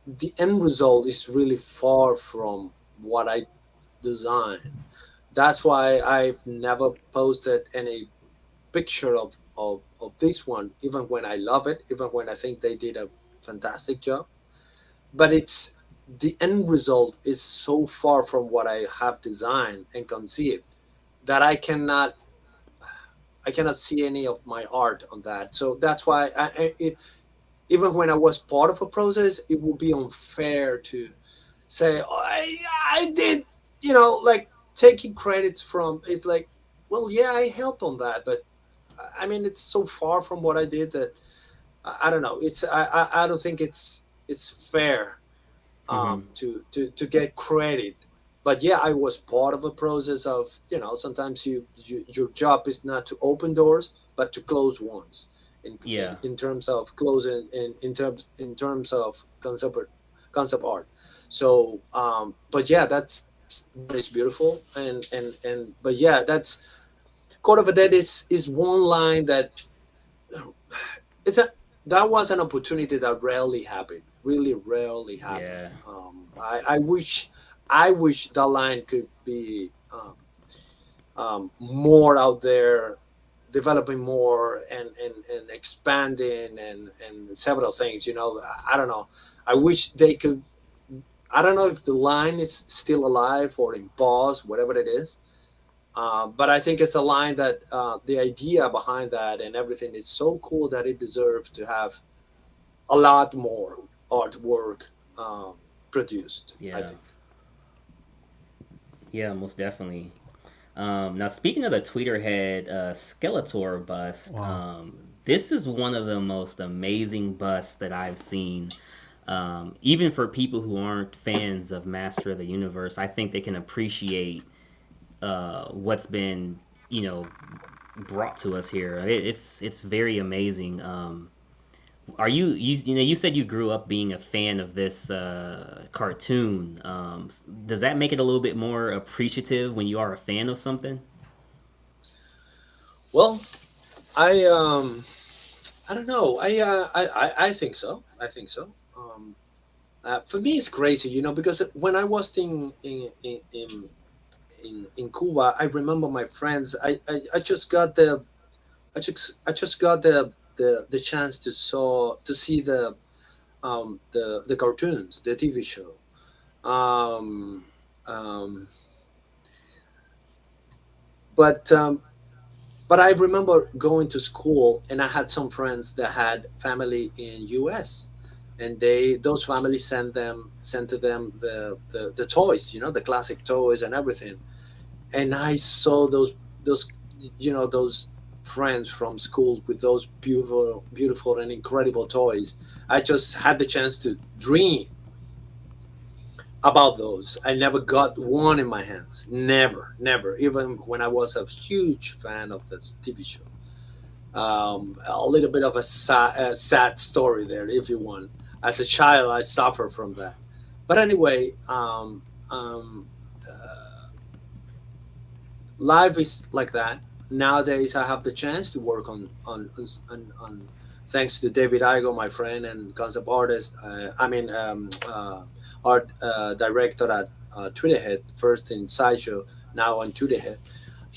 the end result is really far from what I designed. That's why I've never posted any picture of this one, even when I love it, even when I think they did a fantastic job. But it's the end result is so far from what I have designed and conceived that I cannot see any of my art on that. So that's why even when I was part of a process, it would be unfair to say, oh, I did, like taking credits from. It's like, well, yeah, I helped on that, but I mean, it's so far from what I did that I don't know. I don't think it's fair Mm-hmm. to get credit. But yeah, I was part of a process of, sometimes your job is not to open doors but to close ones Yeah. in terms of closing in terms of concept art. So but yeah, that is beautiful. And but yeah, that's Court of a Dead is one line that it's a that was an opportunity that rarely happened, really rarely happened. Yeah. I wish that line could be more out there, developing more and expanding and several things. I don't know. I wish they could. I don't know if the line is still alive or in pause, whatever it is. But I think it's a line that the idea behind that and everything is so cool that it deserves to have a lot more artwork produced, I Yeah. think. Yeah, most definitely. Now, speaking of the Tweeterhead Skeletor bust, Wow. this is one of the most amazing busts that I've seen. Even for people who aren't fans of Master of the Universe, I think they can appreciate what's been, you know, brought to us here. It's very amazing. Are you said you grew up being a fan of this cartoon. Does that make it a little bit more appreciative when you are a fan of something? Well, I don't know. I think so. I think so. For me, it's crazy, because when I was in Cuba, I remember my friends. I just got I just got the chance to see the cartoons, the TV show. Um, um, but I remember going to school, and I had some friends that had family in U.S. and those families sent to them the toys, the classic toys and everything. And I saw those those friends from school with those beautiful and incredible toys. I just had the chance to dream about those. I never got one in my hands. Never, never. Even when I was a huge fan of this TV show. A little bit of a sad story there, if you want. As a child, I suffered from that. But anyway, life is like that. Nowadays, I have the chance to work on thanks to David Igo, my friend and concept artist. Art director at Tweeterhead, first in Sideshow, now on Tweeterhead.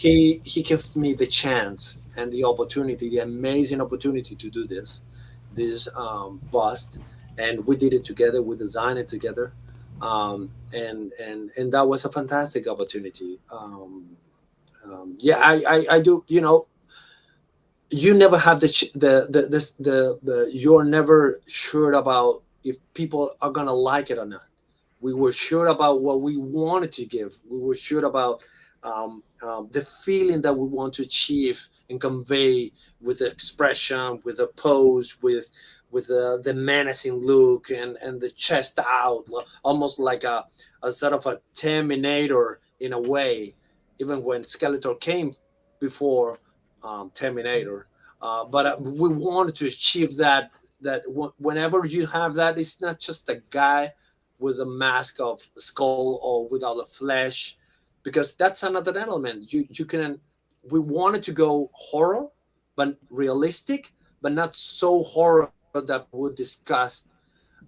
he gave me the chance and the opportunity, the amazing opportunity to do this bust, and we did it together. We designed it together, and that was a fantastic opportunity. Yeah, I do. You never have the you're never sure about if people are gonna like it or not. We were sure about what we wanted to give. We were sure about the feeling that we want to achieve and convey with the expression, with the pose, with the menacing look and the chest out, almost like a sort of a Terminator in a way. Even when Skeletor came before Terminator, but we wanted to achieve that. Whenever you have that, it's not just a guy with a mask of skull or without a flesh, because that's another element. You can We wanted to go horror, but realistic, but not so horror that would disgust,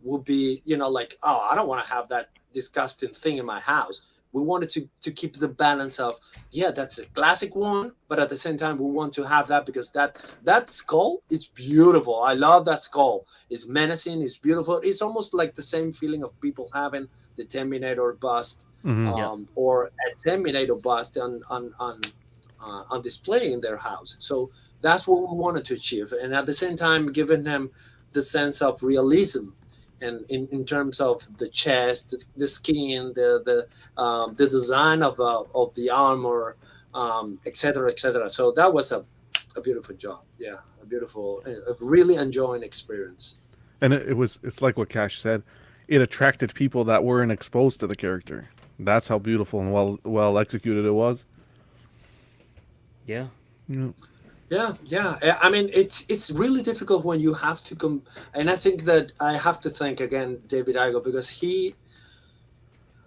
would be, like, oh, I don't want to have that disgusting thing in my house. We wanted to keep the balance of, yeah, that's a classic one, but at the same time we want to have that because that skull is beautiful. I love that skull. It's menacing, it's beautiful. It's almost like the same feeling of people having the Terminator bust, Yep. or a Terminator bust on display in their house. So that's what we wanted to achieve, and at the same time giving them the sense of realism, and in terms of the chest, the skin, the design of the armor, etc., etc. So that was a beautiful job. Yeah, a really enjoying experience. And it's like what Cash said. It attracted people that weren't exposed to the character. That's how beautiful and well executed it was. Yeah. Yeah. Yeah. I mean, it's really difficult when you have to come. And I think that I have to thank again David Igo, because he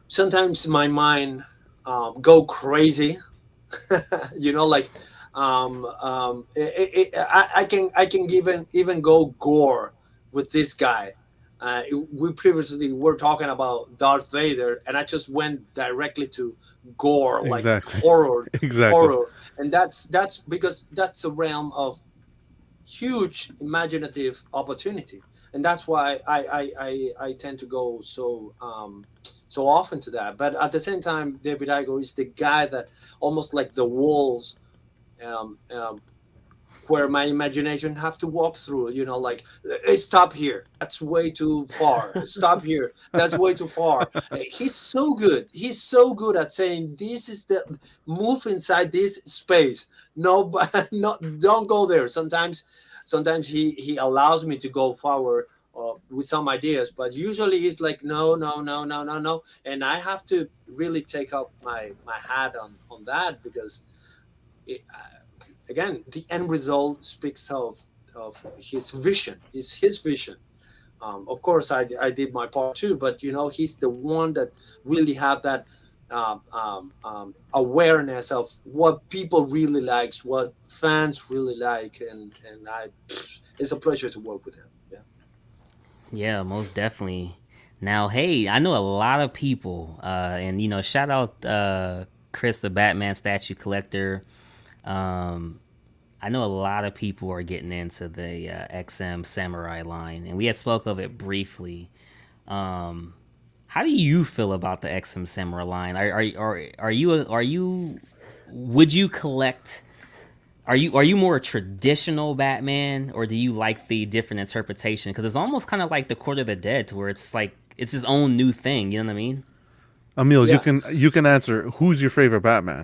sometimes my mind go crazy. Like I can even go gore with this guy. We previously were talking about Darth Vader, and I just went directly to gore, like Exactly. horror, Exactly. horror, and that's because that's a realm of huge imaginative opportunity, and that's why I tend to go so often to that. But at the same time, David Igo is the guy that almost like the walls, um, um, where my imagination have to walk through. Like, hey, stop here. That's way too far. Stop here. That's way too far. He's so good. He's so good at saying this is the move inside this space. No, no, don't go there. Sometimes he allows me to go forward with some ideas, but usually he's like, no, no, no, no, no, no, and I have to really take up my hat on that, because it, again, the end result speaks of his vision. Is his vision. Of course, I did my part too, but he's the one that really have that awareness of what people really likes, what fans really like, and it's a pleasure to work with him. Yeah. Yeah, most definitely. Now, hey, I know a lot of people, and shout out Chris, the Batman statue collector. Um, I know a lot of people are getting into the XM Samurai line, and we had spoke of it briefly. Um, how do you feel about the XM Samurai line? Are you would you collect? Are you more a traditional Batman, or do you like the different interpretation? Because it's almost kind of like the Court of the Dead, to where it's like it's his own new thing. You know what I mean? Emil, Yeah. you can answer. Who's your favorite Batman?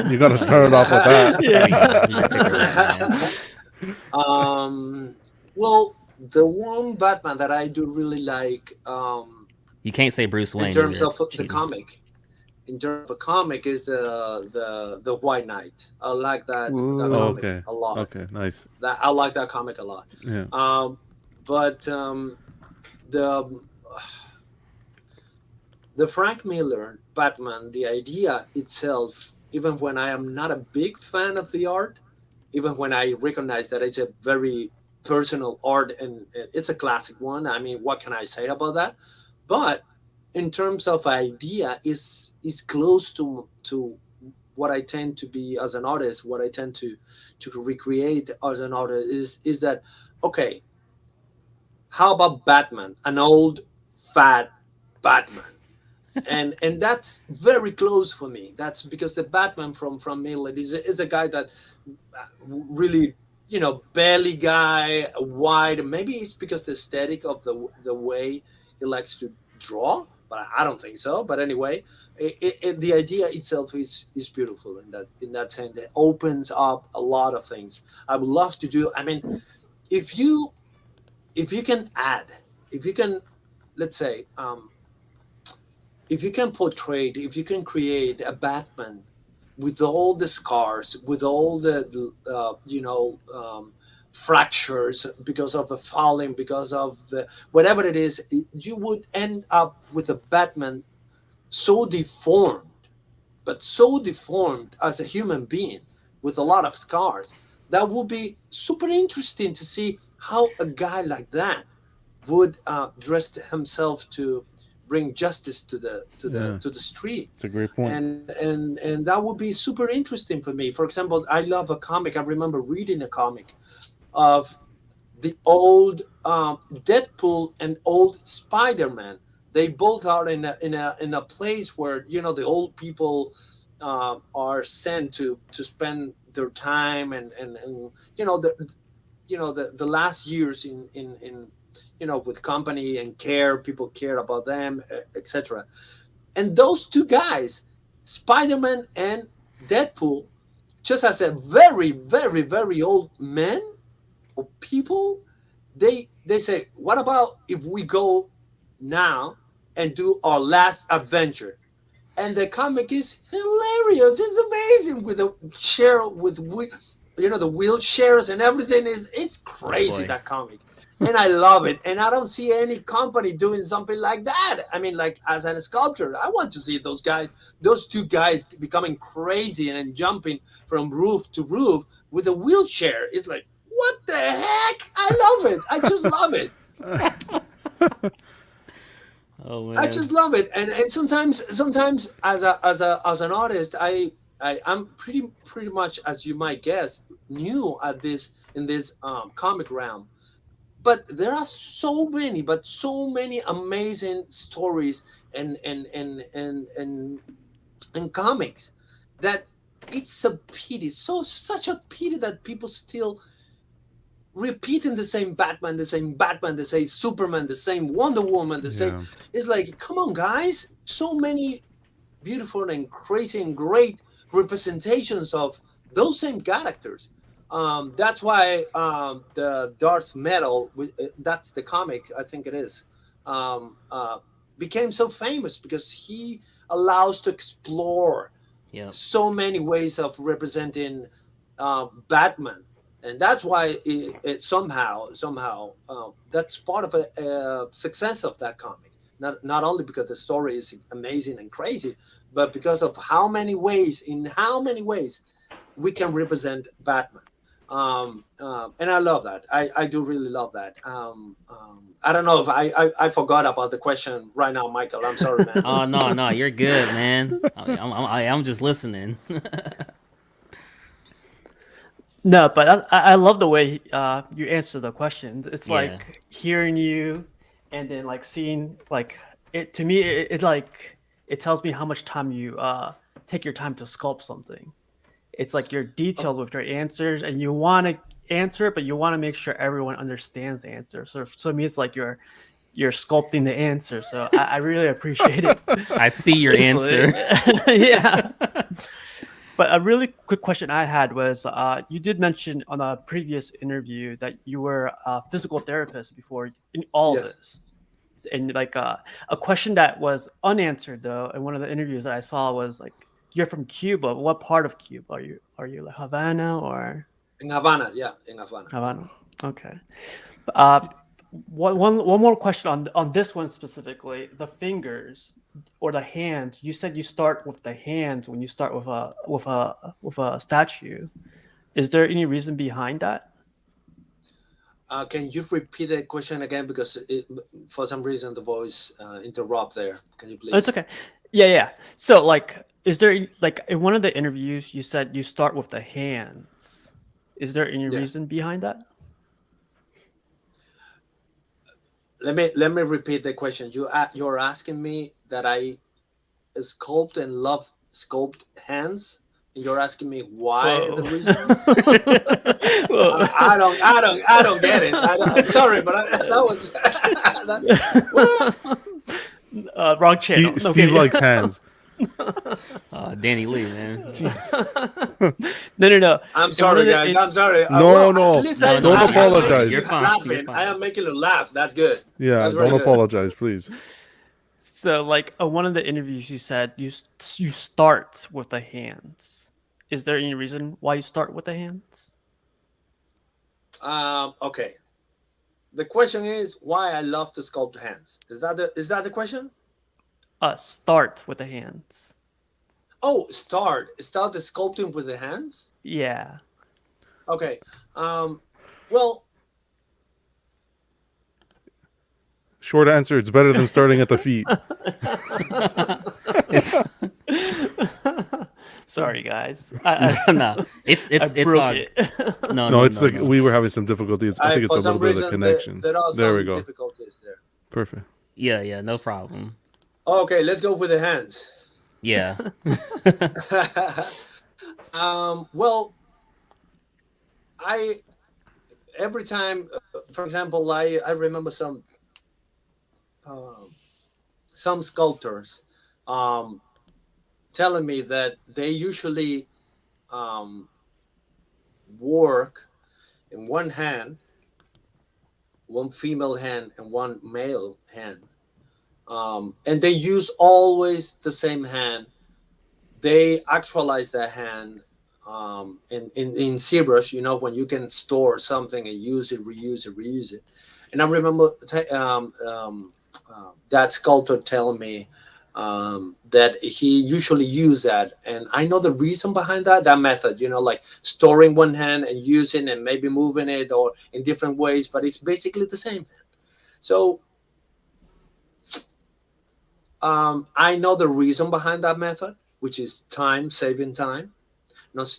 You got to start it off with that. There you go. Who's your favorite Batman? Well, the one Batman that I do really like, You can't say Bruce Wayne. in terms either. of That's the cheating. comic, is the White Knight. I like that Ooh. Oh, comic okay. a lot. Okay. Nice. I like that comic a lot. Yeah. But the the Frank Miller Batman, the idea itself, even when I am not a big fan of the art, even when I recognize that it's a very personal art and it's a classic one. I mean, what can I say about that? But in terms of idea, is close to what I tend to be as an artist, what I tend to recreate as an artist is that, okay, how about Batman, an old fat Batman? And that's very close for me. That's because the Batman from Middle is a guy that really, belly guy, wide. Maybe it's because the aesthetic of the way he likes to draw, but I don't think so. But anyway, the idea itself is beautiful in that sense. It opens up a lot of things. I would love to do. I mean, if you can add, if you can, let's say, if you can portray, if you can create a Batman with all the scars, with all the fractures because of the falling, because of the whatever it is, you would end up with a Batman so deformed, but so deformed as a human being with a lot of scars. That would be super interesting to see how a guy like that would dress himself to bring justice to the street. It's a great point. And that would be super interesting for me. For example, I love a comic. I remember reading a comic of the old Deadpool and old Spider-Man. They both are in a place where the old people are sent to spend their time and the last years in with company and care, people care about them, etc. And those two guys, Spider-Man and Deadpool, just as a very, very, very old men or people, they say, what about if we go now and do our last adventure? And the comic is hilarious. It's amazing with the chair, with the wheelchairs and everything. It's crazy, that comic. And I love it. And I don't see any company doing something like that. I mean, like, as a sculptor, I want to see those two guys becoming crazy and jumping from roof to roof with a wheelchair. It's like, what the heck? I love it. I just love it. Oh man. I just love it. And sometimes as an artist, I'm pretty much, as you might guess, new at this in this comic realm. But there are so many amazing stories and comics that it's a pity. Such a pity that people still repeating the same Batman, the same Superman, the same Wonder Woman, the same. It's like, come on, guys! So many beautiful and crazy and great representations of those same characters. That's why the Darth Metal, that's the comic, I think it is, became so famous because he allows to explore so many ways of representing Batman. And that's why it somehow that's part of a success of that comic. Not only because the story is amazing and crazy, but because of how many ways we can represent Batman. And I love that. I do really love that. I don't know if I forgot about the question right now, Michael. I'm sorry, man. Oh no, you're good, man. I'm just listening. No, but I love the way you answer the question. It's like hearing you, and then like seeing like it. To me, it tells me how much time you take your time to sculpt something. It's like you're detailed with your answers, and you want to answer it, but you want to make sure everyone understands the answer. So to me, it's like you're sculpting the answer. So I really appreciate it. I see your answer. Yeah. But a really quick question I had was, you did mention on a previous interview that you were a physical therapist before in all this. And like a question that was unanswered though, in one of the interviews that I saw was like, you're from Cuba. What part of Cuba are you like Havana or? In Havana, in Havana. Havana. Okay. One more question on this one specifically, the fingers or the hands. You said you start with the hands when you start with a statue. Is there any reason behind that? Can you repeat the question again, because for some reason the voice interrupt there? Can you please? It's okay. Yeah. So like Is there like in one of the interviews you said you start with the hands? Is there any Yes. reason behind that? Let me repeat the question. You're asking me that I sculpt and love sculpt hands, and you're asking me why the Whoa. reason. Well, I don't get it. Sorry, but that was what? wrong channel. Steve, No, Steve kidding. likes hands. Danny Lee, man. No. I'm In one sorry, of the guys. in- I'm sorry. No. At least No, don't I'm apologize. making you You're fine. laughing. You're fine. I am making you laugh. That's good. Yeah, That's very don't good. apologize, please. So, like, one of the interviews you said you start with the hands. Is there any reason why you start with the hands? Okay. The question is why I love to sculpt hands. Is that the question? Start with the hands. Oh, start the sculpting with the hands. Yeah. Okay. Well, Short answer: it's better than starting at the feet. It's Sorry, guys. no. It's I broke all it. No, it's we were having some difficulties. I think it's for a some little bit of reason the connection. there are There we some go. difficulties there. Perfect. Yeah, no problem. Okay, let's go with the hands. Yeah. Well, every time, for example, I remember some sculptors telling me that they usually work in one hand, one female hand and one male hand, and they use always the same hand. They actualize that hand in ZBrush, when you can store something and use it, reuse it. And I remember that sculptor telling me that he usually use that, and I know the reason behind that method, like storing one hand and using and maybe moving it or in different ways, but it's basically the same hand. So I know the reason behind that method, which is saving time, not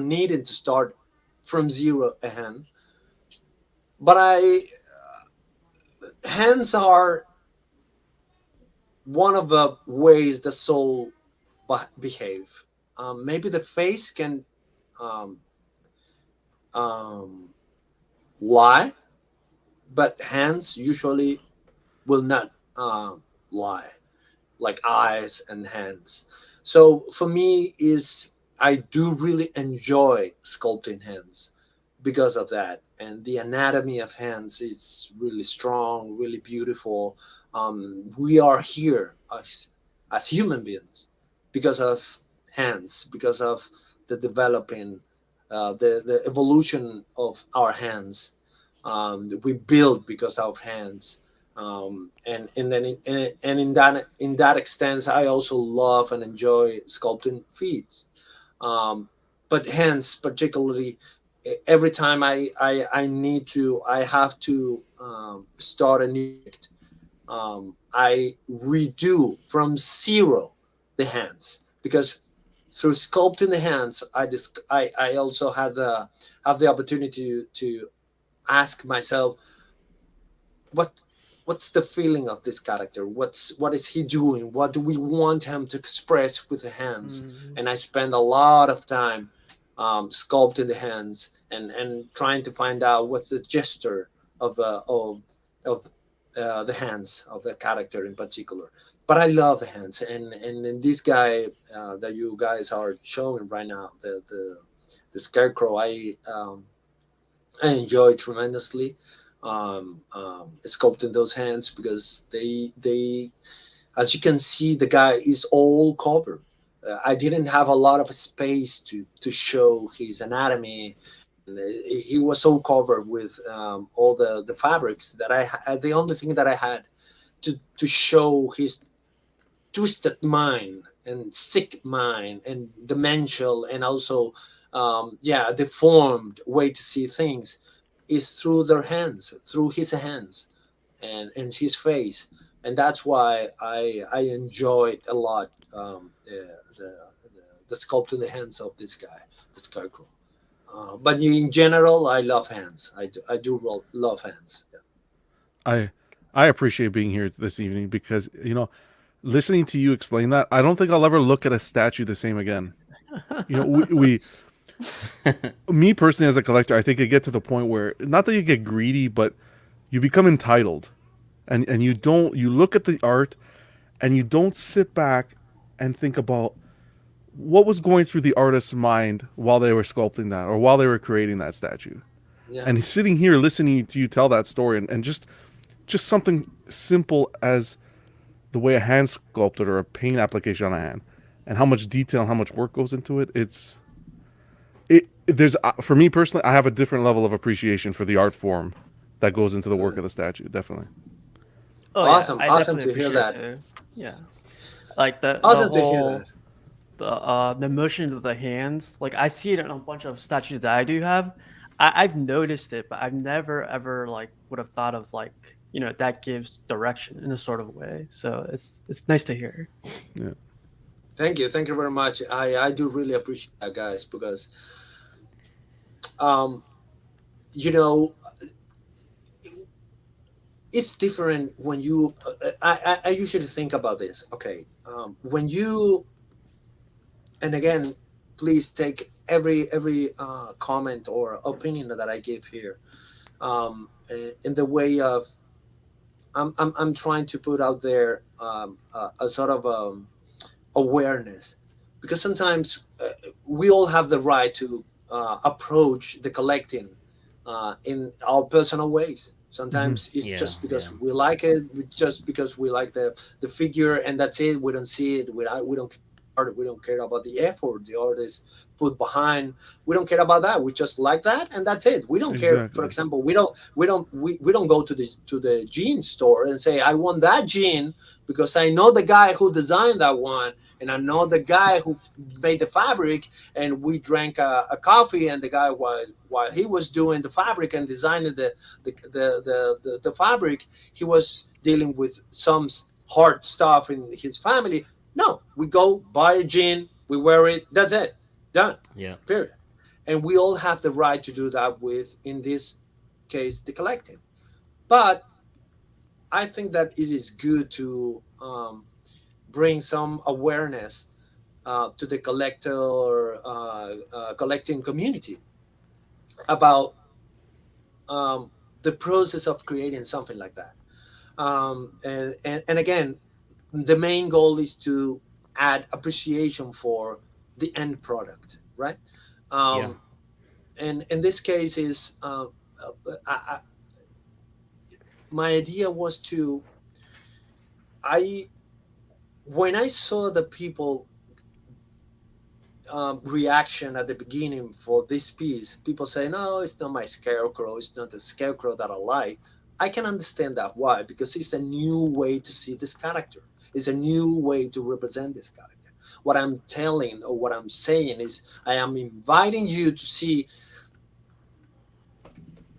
needing to start from zero a hand. But hands are one of the ways the soul behave. Maybe the face can lie, but hands usually will not lie, like eyes and hands. So for me, I do really enjoy sculpting hands because of that. And the anatomy of hands is really strong, really beautiful. We are here as human beings because of hands, because of the developing, the evolution of our hands. We build because of hands. And then in that extent, I also love and enjoy sculpting feet. But hands, particularly, every time I have to start a new project, I redo from zero the hands, because through sculpting the hands, I also have the opportunity to ask myself, what's the feeling of this character? What is he doing? What do we want him to express with the hands? Mm-hmm. And I spend a lot of time sculpting the hands and trying to find out what's the gesture of the hands of the character in particular. But I love the hands, and this guy that you guys are showing right now, the Scarecrow, I enjoy tremendously sculpting those hands, because they as you can see, the guy is all covered. I didn't have a lot of space to show his anatomy. He was so covered with all the fabrics that the only thing that I had to show his twisted mind and sick mind and dimensional, and also deformed way to see things is through their hands, through his hands and his face. and that's why I enjoyed a lot the sculpt in the hands of this guy, the Scarecrow. But in general, I love hands. I do love hands. Yeah. I I appreciate being here this evening because listening to you explain that, I don't think I'll ever look at a statue the same again. We me personally as a collector, I think it get to the point where not that you get greedy, but you become entitled, and you look at the art and you don't sit back and think about what was going through the artist's mind while they were sculpting that or while they were creating that statue. Yeah. And sitting here listening to you tell that story and just something simple as the way a hand sculpted or a paint application on a hand and how much detail and how much work goes into it, there's for me personally, I have a different level of appreciation for the art form that goes into the work of the statue. Definitely. Oh Awesome. I Awesome definitely to hear appreciate that. it too. Yeah, like the Awesome to hear whole that. the motion of the hands. Like I see it in a bunch of statues that I do have. I've noticed it, but I've never ever like would have thought of like that gives direction in a sort of way. So it's nice to hear. Yeah. Thank you very much. I do really appreciate that, guys, because um, you know it's different when you. I usually think about this. Okay, when you, and again, please take every comment or opinion that I give here in the way of I'm trying to put out there a sort of awareness, because sometimes we all have the right to approach the collecting in our personal ways. Sometimes it's Yeah, just because yeah. we like it, just because we like the figure, and that's it. We don't see it. We don't care. We don't care about the effort the artist put behind. We don't care about that. We just like that, and that's it. We don't care. For Exactly. example, we don't go to the jean store and say I want that jean because I know the guy who designed that one, and I know the guy who made the fabric, and we drank a coffee, and the guy while he was doing the fabric and designing the fabric, he was dealing with some hard stuff in his family. No, we go buy a jean, we wear it, that's it, done, Yeah. period. And we all have the right to do that with, in this case, the collecting. But I think that it is good to bring some awareness to the collecting community about the process of creating something like that. And again, the main goal is to add appreciation for the end product, right? Yeah. And in this case is my idea was to I when I saw the people reaction at the beginning for this piece, people say, no, it's not my scarecrow, it's not the scarecrow that I like. I can understand that. Why? Because it's a new way to see this character. It's a new way to represent this character. What I'm telling or what I'm saying is I am inviting you to see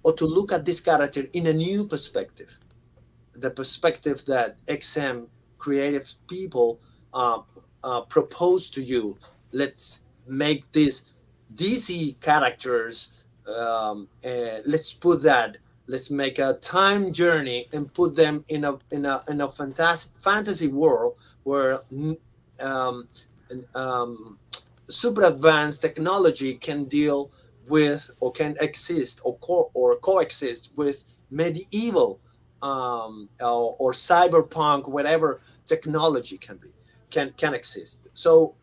or to look at this character in a new perspective, the perspective that XM creative people propose to you. Let's make these DC characters. Let's put that. Let's make a time journey and put them in a fantasy world where um, super advanced technology can deal with or can exist or coexist with medieval or cyberpunk, whatever technology can exist. So,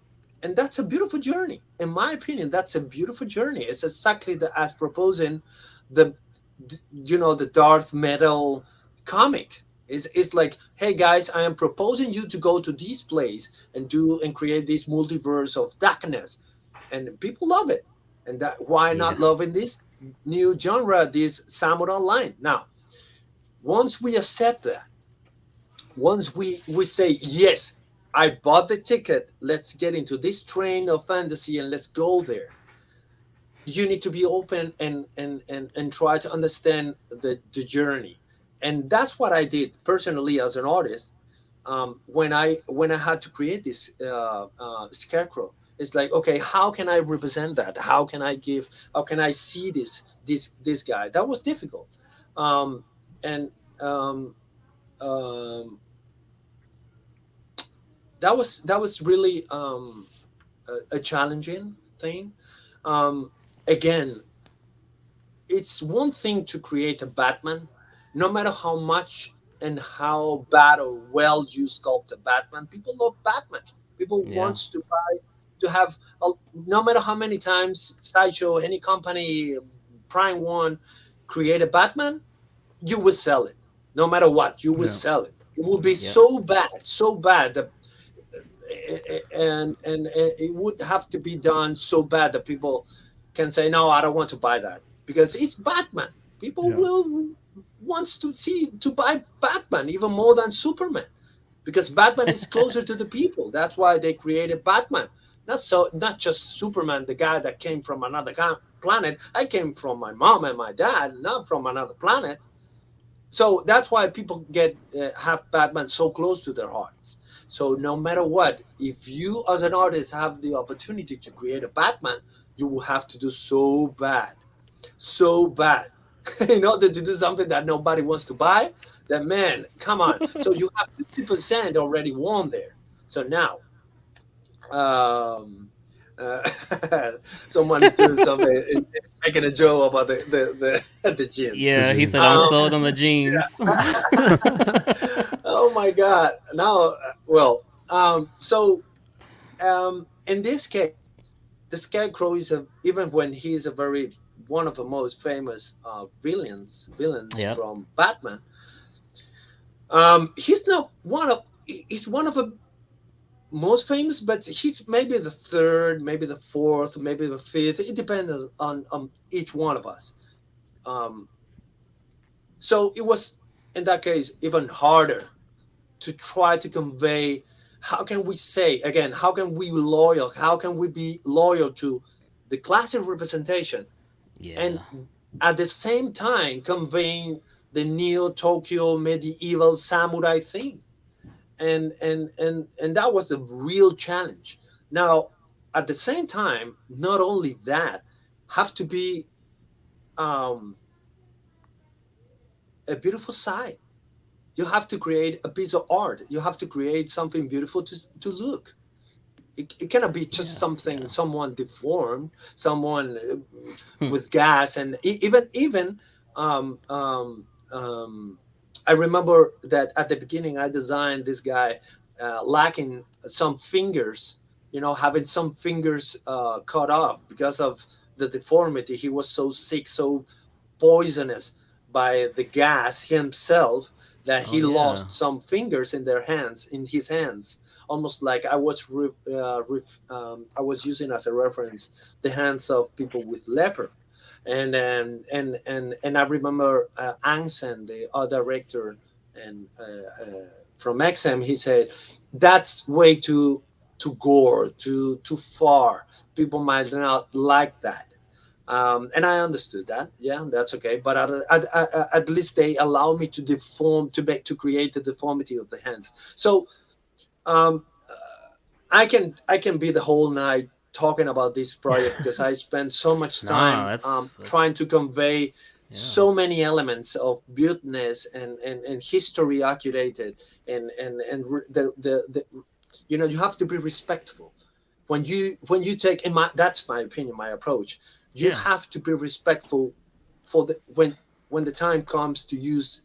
and that's a beautiful journey. In my opinion, that's a beautiful journey. It's exactly as proposing the the Darth Metal comic. It's like, hey guys, I am proposing you to go to this place and create this multiverse of darkness, and people love it. And that why Yeah. not loving this new genre, this samurai line? Now, once we accept that, once we say yes, I bought the ticket, let's get into this train of fantasy and let's go there. You need to be open and try to understand the journey. And that's what I did personally as an artist. When I had to create this scarecrow, it's like, okay, how can I represent that? How can I see this guy? That was difficult. And um, that was really a challenging thing. Um, Again, it's one thing to create a Batman, no matter how much and how bad or well you sculpt a Batman. People love Batman. People Yeah. wants to buy to have no matter how many times Sideshow, any company, Prime One, create a Batman, you will sell it. No matter what, you will Yeah. sell it. It will be Yep. so bad that and it would have to be done so bad that people can say, no, I don't want to buy that because it's Batman. People Yeah. will wants to buy Batman even more than Superman because Batman is closer to the people. That's why they created Batman. Not just Superman, the guy that came from another planet. I came from my mom and my dad, not from another planet. So that's why people get have Batman so close to their hearts. So no matter what, if you as an artist have the opportunity to create a Batman, you will have to do so bad, in order to do something that nobody wants to buy. That, man, come on. So you have 50% already won there. So now, um, uh, someone is doing something, is making a joke about the jeans. The Yeah, he said jeans. I'm Um, sold on the jeans. oh my God! Now, in this case, the Scarecrow is even when he's a very one of the most famous villains Yep. from Batman. He's not he's one of the most famous, but he's maybe the third, maybe the fourth, maybe the fifth. It depends on each one of us. Um, so it was in that case even harder to try to convey. How can we say again? How can we loyal? How can we be loyal to the classic representation and Yeah. at the same time conveying the neo Tokyo medieval samurai thing? And that was a real challenge. Now, at the same time, not only that, have to be um, a beautiful sight. You have to create a piece of art. You have to create something beautiful to look. It cannot be just Yeah. something, Yeah. someone deformed, someone Hmm. with gas, and even um, um, um, I remember that at the beginning I designed this guy lacking some fingers, having some fingers cut off because of the deformity. He was so sick, so poisonous by the gas himself, that Oh he yeah. lost some fingers in his hands, almost like I was using as a reference the hands of people with leopard. And I remember Angsen, the art director, and from XM, he said that's way too gore, too far. People might not like that. And I understood that. Yeah, that's okay. But at least they allow me to to create the deformity of the hands. So um, I can be the whole night talking about this project because I spent so much Nah, time that's trying to convey yeah. so many elements of beautiness and history accurate and the you have to be respectful when you take in my that's my opinion, my approach. You Yeah. have to be respectful for the when the time comes to use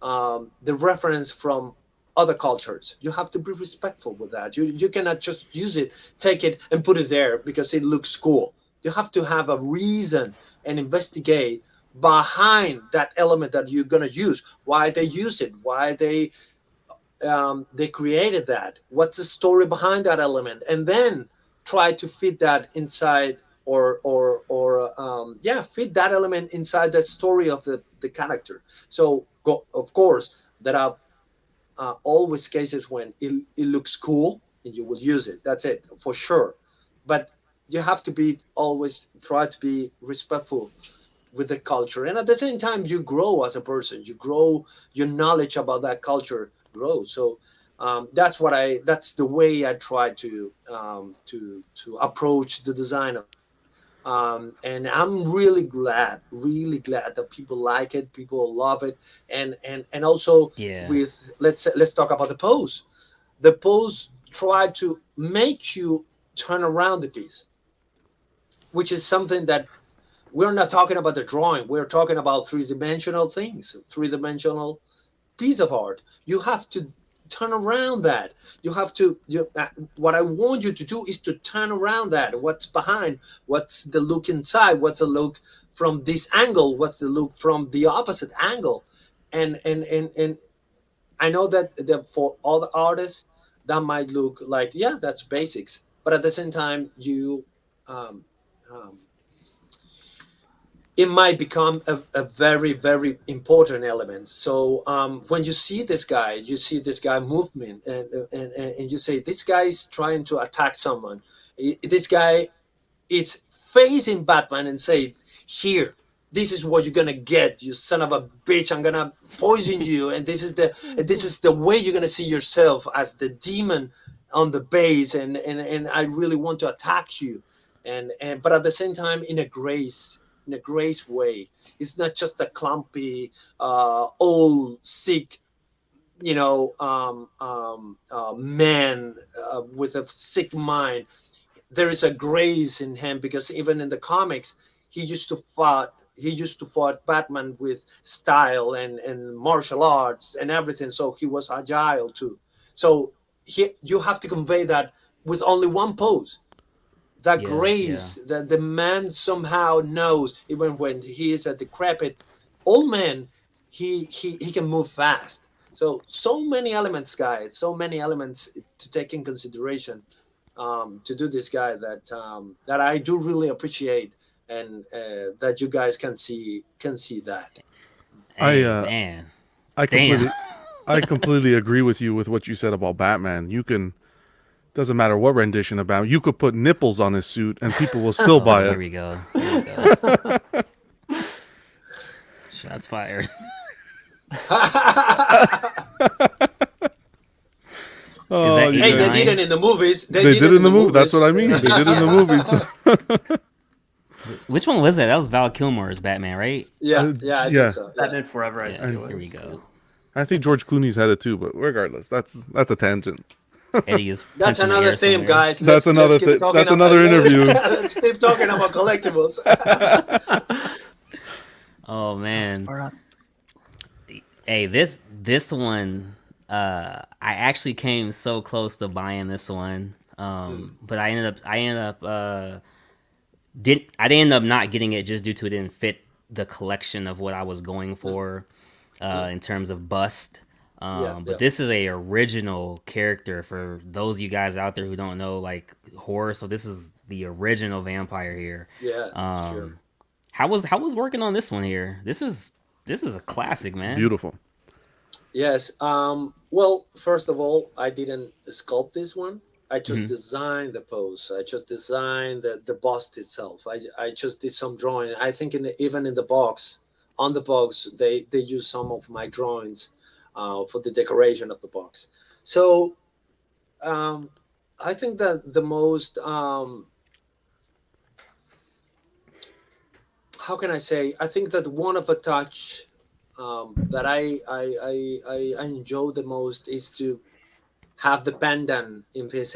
the reference from other cultures. You have to be respectful with that. You cannot just use it, take it and put it there because it looks cool. You have to have a reason and investigate behind that element that you're going to use, why they use it, why they created that, what's the story behind that element, and then try to fit that inside, or yeah, fit that element inside the story of the character. So of course there are always cases when it looks cool and you will use it, that's it for sure. But you have to be always try to be respectful with the culture, and at the same time you grow as a person, you grow, your knowledge about that culture grows. So that's the way I try to approach the design of, and I'm really glad that people like it, people love it. And also, Yeah. with, let's talk about the pose. The pose try to make you turn around the piece, which is something that we're not talking about the drawing. We're talking about three-dimensional things, three-dimensional piece of art. You have to turn around that. You have to. What I want you to do is to turn around that. What's behind? What's the look inside? What's the look from this angle? What's the look from the opposite angle? And I know that for all the artists, that might look like, yeah, that's basics. But at the same time, um, um, it might become a very, very important element. So when you see this guy movement, and you say, this guy is trying to attack someone. This guy is facing Batman and say, here, this is what you're gonna get, you son of a bitch. I'm gonna poison you, and this is the way you're gonna see yourself, as the demon on the base, and I really want to attack you, and but at the same time, in a grace way. It's not just a clumpy, old, sick, man with a sick mind. There is a grace in him, because even in the comics, he used to fight Batman with style and martial arts and everything. So he was agile too. So you have to convey that with only one pose. That Yeah. Yeah. grace that the man somehow knows, even when he is a decrepit old man, he can move fast. So many elements, guys, so many elements to take in consideration, to do this guy, that I do really appreciate, and that you guys can see that. I Hey, man. I Damn. completely I completely agree with you with what you said about Batman. You can, doesn't matter what rendition of Batman, you could put nipples on his suit and people will still Oh, buy here it. we go. Here we go. Shots fired. Is Oh, that you Hey, they guys. did 89? it in the movies. They did it in the movie. That's what I mean. They did it in the movies. Which one was that? That was Val Kilmer's Batman, right? Yeah, yeah, I yeah. think so. Yeah. Batman Forever, I Yeah. think it Here we was. go. I think George Clooney's had it too, but regardless, that's a tangent. Eddie is That's punching the another air theme, somewhere. guys. That's another keep thing. talking That's about- another interview. Let's keep talking about collectibles. Oh man. Nosferatu. Hey, this one, I actually came so close to buying this one, but I ended up didn't end up not getting it just due to it didn't fit the collection of what I was going for, in terms of bust. Yeah. But this is a original character for those of you guys out there who don't know like horror. So this is the original vampire here. Yeah, sure. How was working on this one here? This is a classic, man. Beautiful. Yes. Well, first of all, I didn't sculpt this one. I just designed the pose. I just designed the bust itself. I just did some drawing. I think even in the box, on the box, they use some of my drawings for the decoration of the box. So I think that the most how can I say? I think that one of a touch that I enjoy the most is to have the pendant in his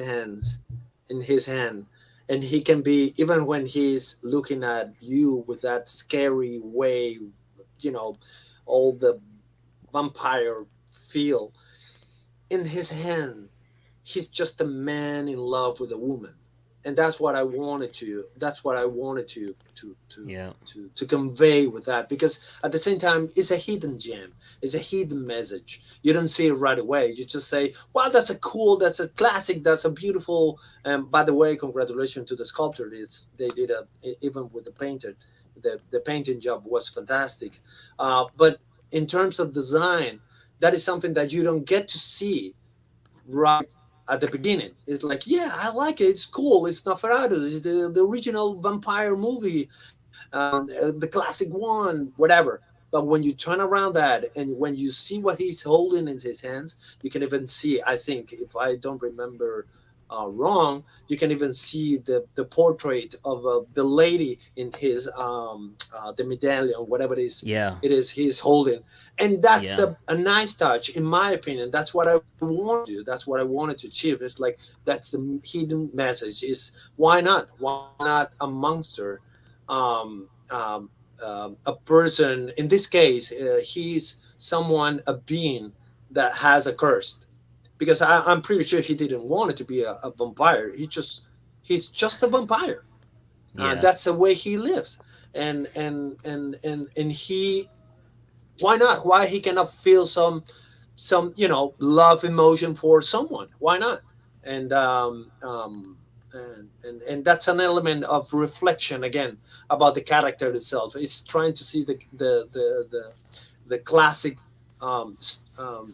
hand, and he can be, even when he's looking at you with that scary way, you know, all the vampire feel in his hand. He's just a man in love with a woman, and that's what I wanted to. That's what I wanted Yeah. to convey with that, because at the same time, it's a hidden gem. It's a hidden message. You don't see it right away. You just say, "Wow, that's a classic, that's a beautiful." And by the way, congratulations to the sculptor. They did even with the painter, the painting job was fantastic. But in terms of design, that is something that you don't get to see right at the beginning. It's like, yeah, I like it. It's cool. It's Nosferatu. It's the original vampire movie. the classic one, whatever. But when you turn around that and when you see what he's holding in his hands, you can even see, I think, if I don't remember wrong, you can even see the portrait of the lady in his the medallion, whatever Yeah. it is he's holding. And that's Yeah. a nice touch, in my opinion. That's what I want to do. That's what I wanted to achieve. It's like that's the hidden message is why not a monster, um, um, a person. In this case, he's someone, a being that has a curse, because I'm pretty sure he didn't want it to be a vampire. He's just a vampire. Yeah. That's the way he lives, and he, why not? Why he cannot feel some love emotion for someone? Why not? And and that's an element of reflection again about the character itself. It's trying to see the classic,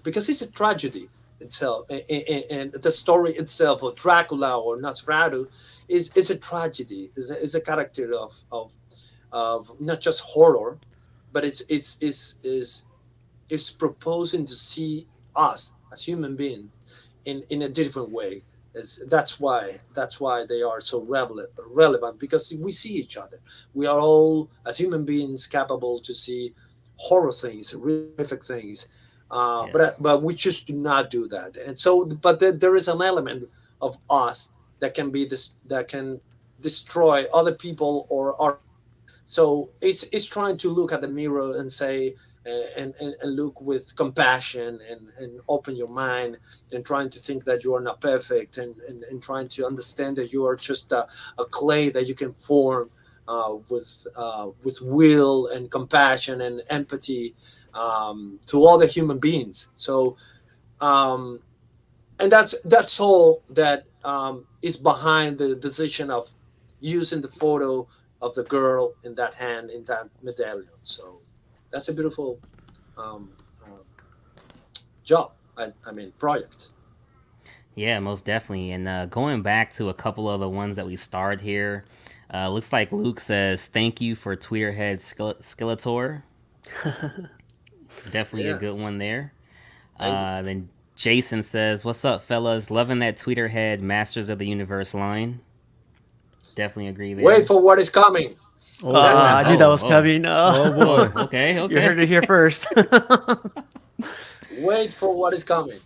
because it's a tragedy itself, and the story itself of Dracula or Nosferatu is a tragedy. Is a character of not just horror, but it's proposing to see us as human beings in a different way. That's why they are so relevant, because we see each other. We are all, as human beings, capable to see horror things, horrific things, Yeah. but we just do not do that. And so, but there is an element of us that can be this, that can destroy other people or our. So it's trying to look at the mirror and say, and look with compassion, and open your mind, and trying to think that you are not perfect, and trying to understand that you are just a clay that you can form with will and compassion and empathy, to all the human beings. So um, and that's all that is behind the decision of using the photo of the girl in that hand, in that medallion. So that's a beautiful um, um, job. I mean, project. Yeah, most definitely. And going back to a couple of the ones that we starred here, looks like Luke says, "Thank you for Tweeterhead Skeletor." Definitely a Yeah, good one there. thank you. Then Jason says, "What's up, fellas? Loving that Tweeterhead Masters of the Universe line." Definitely agree Wait there. for what is coming. Oh boy. I knew that was Oh, coming. Oh oh, boy. okay, You okay. heard it here first. Wait for what is coming.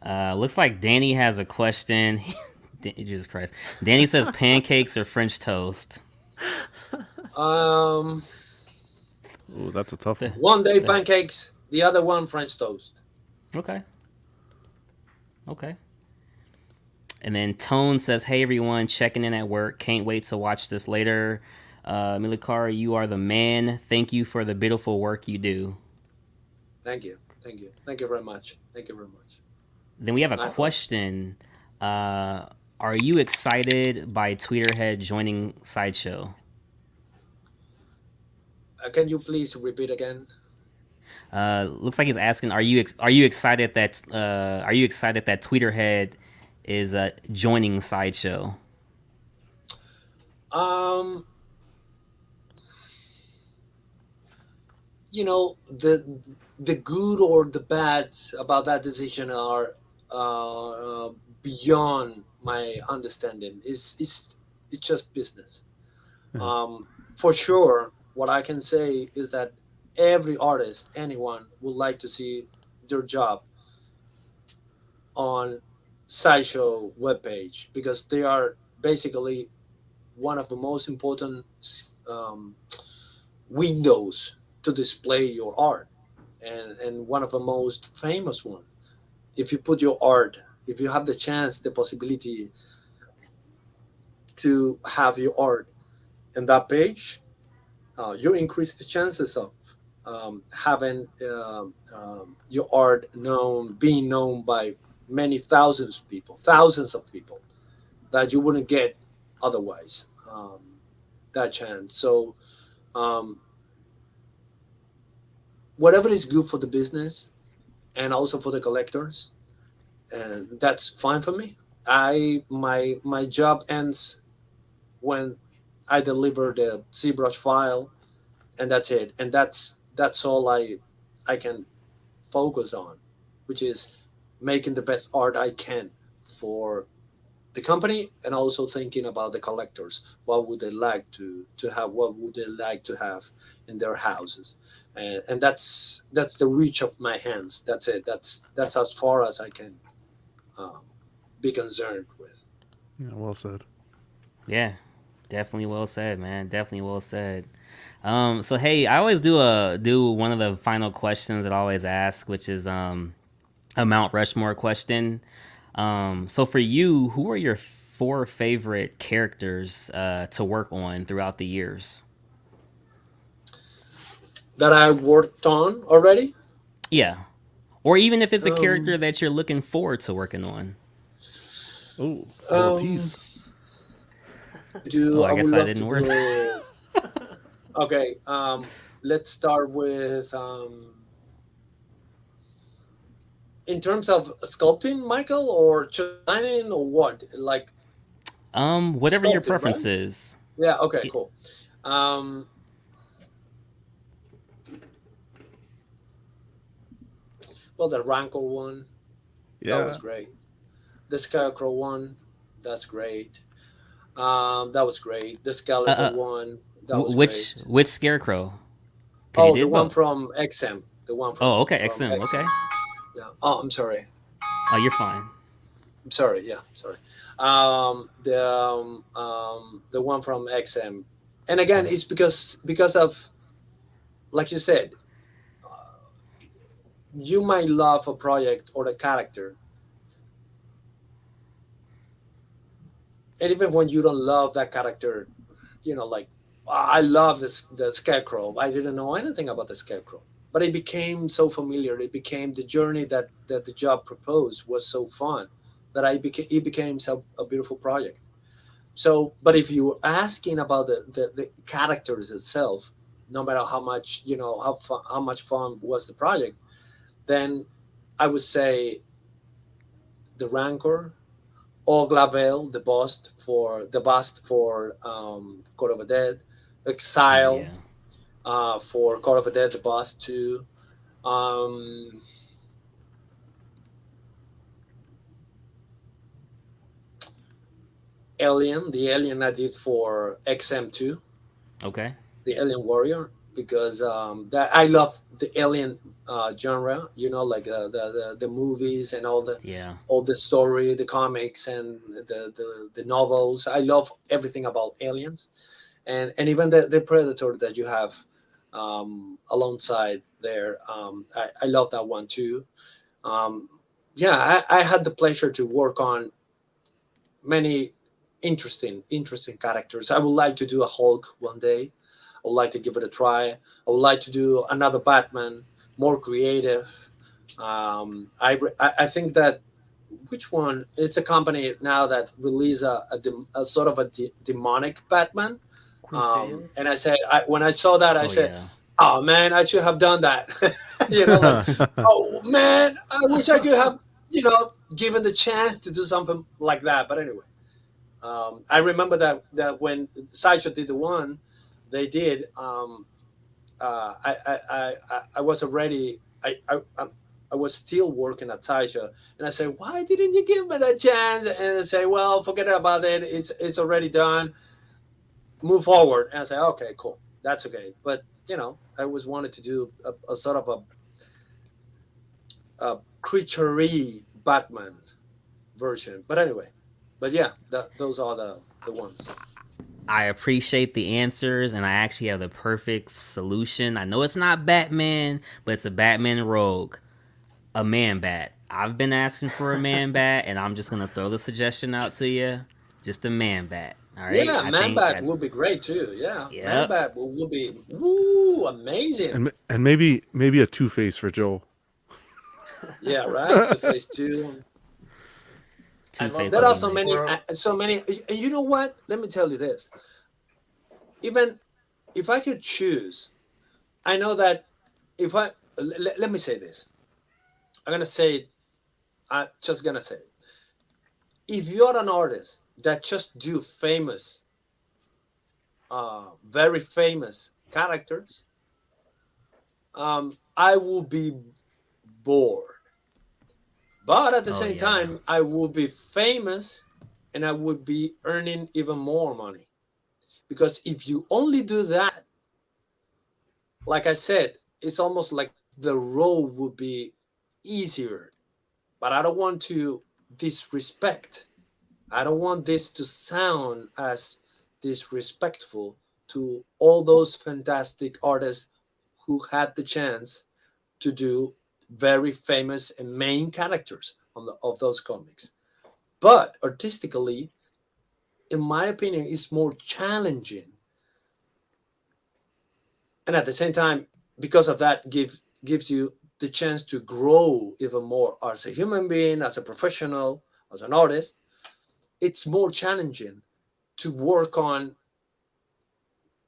Looks like Danny has a question. Jesus Christ. Danny says pancakes or French toast. Um, Ooh, that's a tough The, one. one day the, pancakes, the other one French toast. okay, okay. And then Tone says, "Hey everyone, checking in at work. Can't wait to watch this later. Milikara, you are the man. Thank you for the beautiful work you do." Thank you very much. Thank you very much. Then we have a My pleasure. question. Uh, are you excited by Tweeterhead joining Sideshow? Can you please repeat again? Looks like he's asking, are you excited that Tweeterhead is joining Sideshow? Um, the good or the bad about that decision are beyond my understanding. It's just business. Yeah. um, for sure, what I can say is that every artist, anyone, would like to see their job on Sideshow webpage, because they are basically one of the most important um, windows to display your art, and one of the most famous one. If you put your art, if you have the chance, the possibility to have your art in that page, you increase the chances of having your art known, being known by many thousands of people that you wouldn't get otherwise, that chance. So um, whatever is good for the business and also for the collectors, and that's fine for me. My job ends when I deliver the ZBrush file, and that's it. And that's all I can focus on, which is making the best art I can for the company, and also thinking about the collectors. What would they like to have? What would they like to have in their houses? And that's the reach of my hands. That's it. That's as far as I can um, be concerned with. Yeah, well said. Yeah, definitely well said, man. Definitely well said. So hey, I always do one of the final questions that I always ask, which is a Mount Rushmore question. So for you, who are your four favorite characters to work on throughout the years? That I worked on already. Yeah, or even if it's a character Um, that you're looking forward to working on. Oh, little um, tease. Oh, I I would guess I love to didn't work. do. Okay, let's start with in terms of sculpting, Michael, or just designing, or what? Like Whatever your sculpting, right? preference is. Yeah. Okay. Y- Cool. Um, well, the Rancor one, that was Yeah. great. The Scarecrow one, that's great. That was great. The Uh, Skeletor uh, one, that was which great. Scarecrow? Because you Oh, the did one both. from XM, the one Oh, okay, from XM. XM. Okay. Yeah. Oh, I'm sorry. Oh, you're fine. I'm sorry. Yeah, sorry. The one from XM, and again, Uh, it's because of, like you said, you might love a project or a character, and even when you don't love that character, like I love the Scarecrow. I didn't know anything about the Scarecrow, but it became so familiar. It became the journey that the job proposed was so fun that it became so a beautiful project. So, but if you're asking about the characters itself, no matter how much how much fun was the project, then I would say the Rancor, or Glavel, the bust for Court of the Dead, Exile yeah. for Court of the Dead, the bust too. Um, the Alien I did for XM2, Okay. the Alien Warrior, because that I love the Alien genre. Like the movies and Yeah. all the story, the comics, and the novels. I love everything about aliens, and even the Predator that you have alongside there. I love that one too. Um, yeah, I had the pleasure to work on many interesting characters. I would like to do a Hulk one day. I would like to give it a try. I would like to do another Batman, more creative. I think that, which one? It's a company now that release a sort of demonic Batman. Crew Studios. And when I saw that, I Oh said, yeah. "Oh man, I should have done that." Like, oh man, I wish I could have, given the chance to do something like that. But anyway, I remember that when Sideshow did the one, they did. I was already. I was still working at Sideshow, and I said, "Why didn't you give me that chance?" And I say, "Well, forget about it. It's already done. Move forward." And I say, "Okay, cool. That's okay." But I always wanted to do a sort of a creature-y Batman version. But anyway, but yeah, those are the ones. I appreciate the answers, and I actually have the perfect solution. I know it's not Batman, but it's a Batman rogue, a man bat. I've been asking for a man bat, and I'm just gonna throw the suggestion out to you. Just a man bat. All right. Yeah, I think. Man-Bat would be great too. Yeah, Yep. Man-Bat would be amazing. and maybe a Two-Face for Joel. Yeah, right. To Face Two. I Two love Face There would are be that so nice. many, squirrel. so many. You know what? Let me tell you this. Even if I could choose, I know that if let me say this. I'm gonna say it. I'm just gonna say it. If you're an artist that just do famous very famous characters, I will be bored. But at the Oh same yeah. time, I would be famous and I would be earning even more money. Because if you only do that, like I said, it's almost like the road would be easier. But I don't want to disrespect. I don't want this to sound as disrespectful to all those fantastic artists who had the chance to do very famous and main characters of those comics. But artistically, in my opinion, it's more challenging. And at the same time, because of that, gives you the chance to grow even more as a human being, as a professional, as an artist. It's more challenging to work on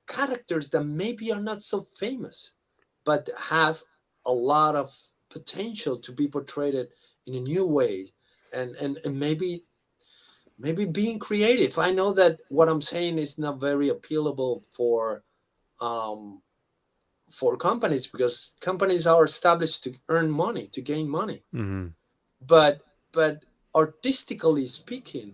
characters that maybe are not so famous, but have a lot of potential to be portrayed in a new way, and maybe being creative. I know that what I'm saying is not very appealable um, for companies, because companies are established to earn money, to gain money. Mm-hmm. But artistically speaking,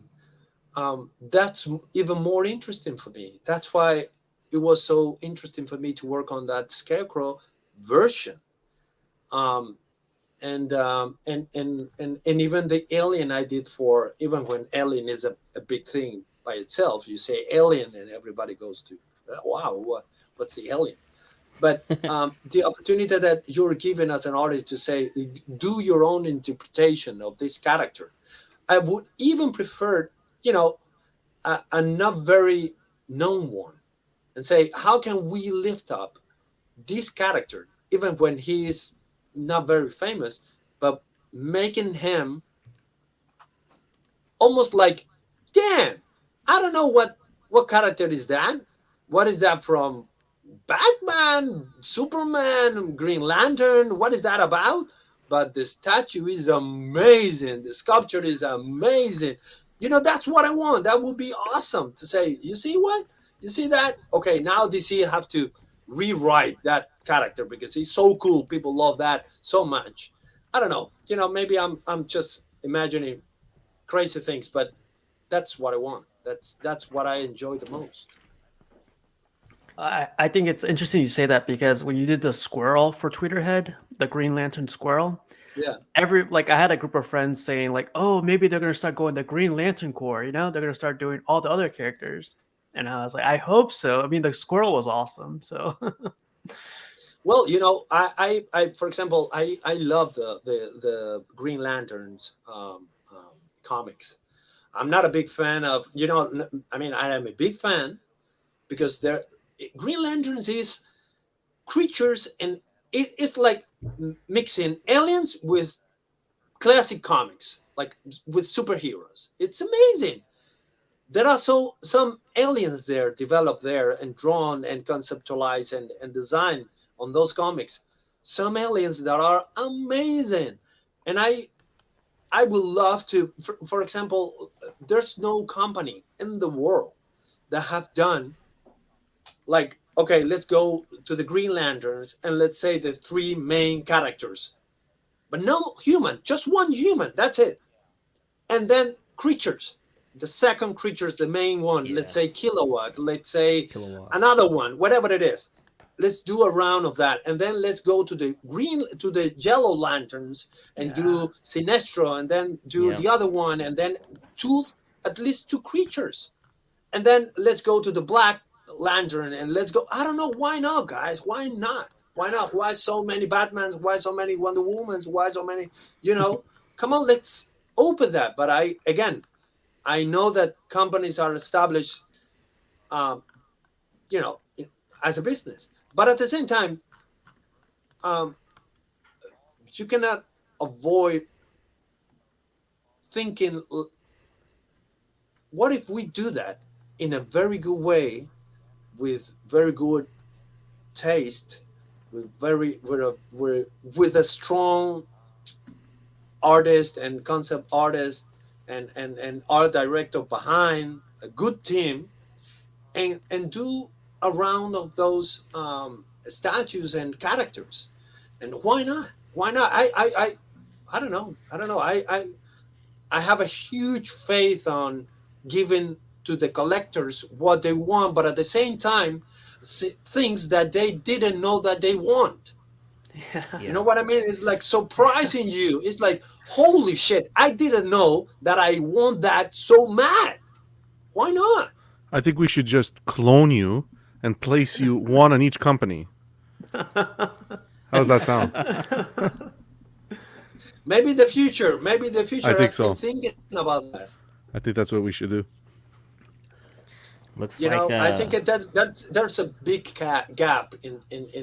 that's even more interesting for me. That's why it was so interesting for me to work on that Scarecrow version. Um, and even the alien I did for, even when alien is a big thing by itself, you say alien and everybody goes to wow, what's the alien? But the opportunity that you're given as an artist to say, do your own interpretation of this character, I would even prefer, you know, a not very known one, and say, how can we lift up this character even when he's not very famous, but making him almost like, damn, I don't know what character is that. What is that from? Batman, Superman, Green Lantern? What is that about? But the statue is amazing. The sculpture is amazing. You know, that's what I want. That would be awesome to say, you see what? You see that? Okay, now DC have to rewrite that character because he's so cool. People love that so much. I don't know. You know, maybe I'm just imagining crazy things, but that's what I want. That's what I enjoy the most. I think it's interesting you say that, because when you did the squirrel for Tweeterhead, the Green Lantern squirrel, Yeah. I had a group of friends saying like, oh, maybe they're gonna start going the Green Lantern Corps, they're gonna start doing all the other characters. And I was like, I hope so. I mean, the squirrel was awesome. So Well, you know, I for example, I love the Green Lanterns comics. I'm not a big fan of, you know, I mean, I am a big fan because they're Green Lanterns is creatures, and it's like mixing aliens with classic comics, like with superheroes. It's amazing. There are some aliens there developed there and drawn and conceptualized and designed on those comics. Some aliens that are amazing, and I would love to. For example, there's no company in the world that have done, like, okay, let's go to the Green Lanterns and let's say the three main characters, but no human, just one human. That's it. And then creatures, the second creatures, the main one, let's Yeah. say Kilowatt, let's say Kilowatt. another one, whatever it is. Let's do a round of that, and then let's go to the yellow lanterns and yeah, do Sinestro, and then do Yep. the other one, and then two, at least two creatures, and then let's go to the black lantern, and let's go. I don't know, why not, guys? Why not? Why not? Why so many Batmans? Why so many Wonder Womans? Why so many? You know, come on, let's open that. But I know that companies are established, um, you know, as a business, but at the same time, um, you cannot avoid thinking, what if we do that in a very good way, with very good taste, with a strong artist and concept artist and art director behind, a good team, and do around of those statues and characters. And why not? Why not? I don't know. I don't know. I have a huge faith on giving to the collectors what they want, but at the same time, things that they didn't know that they want. You know Yeah. what I mean? It's like surprising you. It's like, holy shit, I didn't know that I want that so mad. Why not? I think we should just clone you and place you one on each company. How does that sound? Maybe the future. Maybe the I future. think I've been so. thinking about that. I think that's what we should do. Looks You like know, I think that's there's a big gap in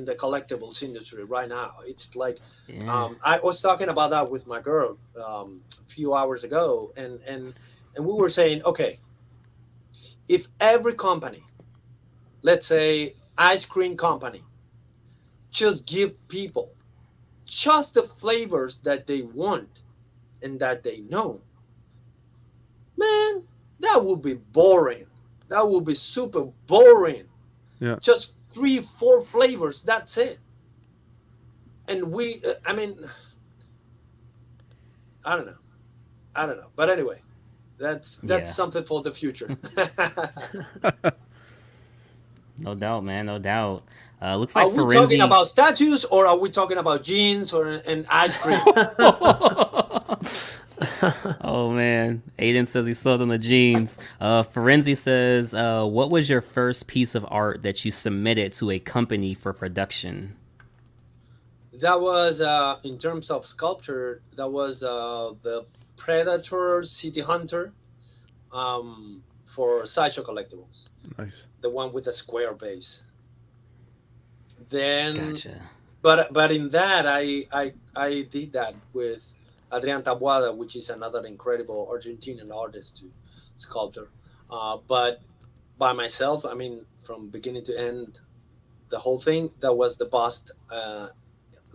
the collectibles industry right now. It's like yeah. I was talking about that with my girl a few hours ago, and we were saying, okay, if every company, let's say ice cream company, just give people just the flavors that they want and that they know, man, that would be boring. That would be super boring. Yeah. Just 3, 4 flavors. That's it. And I mean, I don't know. I don't know. But anyway, that's Yeah. something for the future. No doubt, man. No doubt. Looks Are like we talking Ferenzi. about statues or are we talking about jeans or and ice cream? Oh man, Aiden says he sold on the jeans. Ferenzi says, "What was your first piece of art that you submitted to a company for production?" That was in terms of sculpture. That was the Predator City Hunter for Sideshow Collectibles, Nice. the one with the square base. Then, Gotcha. but in that I did that with Adrian Taboada, which is another incredible Argentinian artist to sculptor. But by myself, I mean from beginning to end, the whole thing. That was the bust,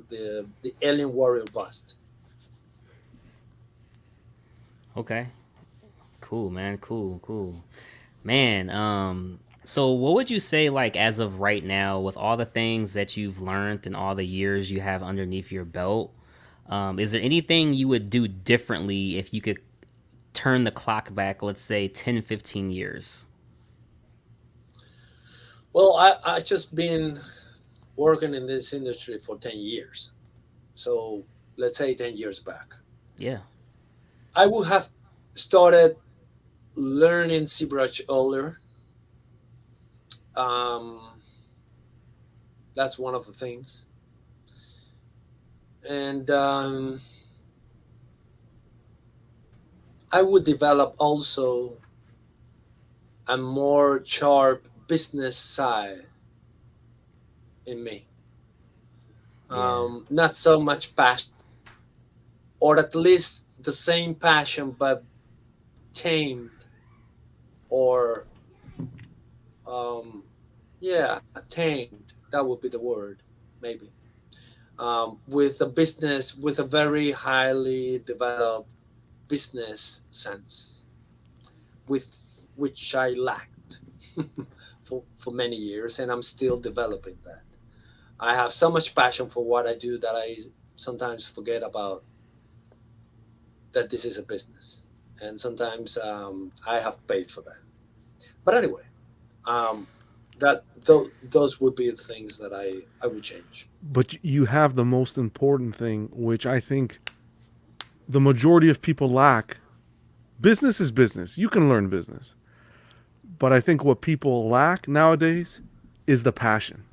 the Alien Warrior bust. Okay. Cool, man. Cool, cool. Man, so what would you say, like, as of right now, with all the things that you've learned and all the years you have underneath your belt, is there anything you would do differently if you could turn the clock back, let's say 10, 15 years? Well, I just been working in this industry for 10 years, so let's say 10 years back, Yeah. I would have started learning ZBrush earlier. Um, that's one of the things, and I would develop also a more sharp business side in me. Yeah. Not so much passion, or at least the same passion, but tamed, or yeah, tamed. That would be the word, maybe. With a business, with a very highly developed business sense, with which I lacked for many years, and I'm still developing that. I have so much passion for what I do that I sometimes forget about that this is a business, and sometimes I have paid for that. But anyway, um, those would be the things that I would change. But you have the most important thing, which I think the majority of people lack. Business is business. You can learn business. But I think what people lack nowadays is the passion.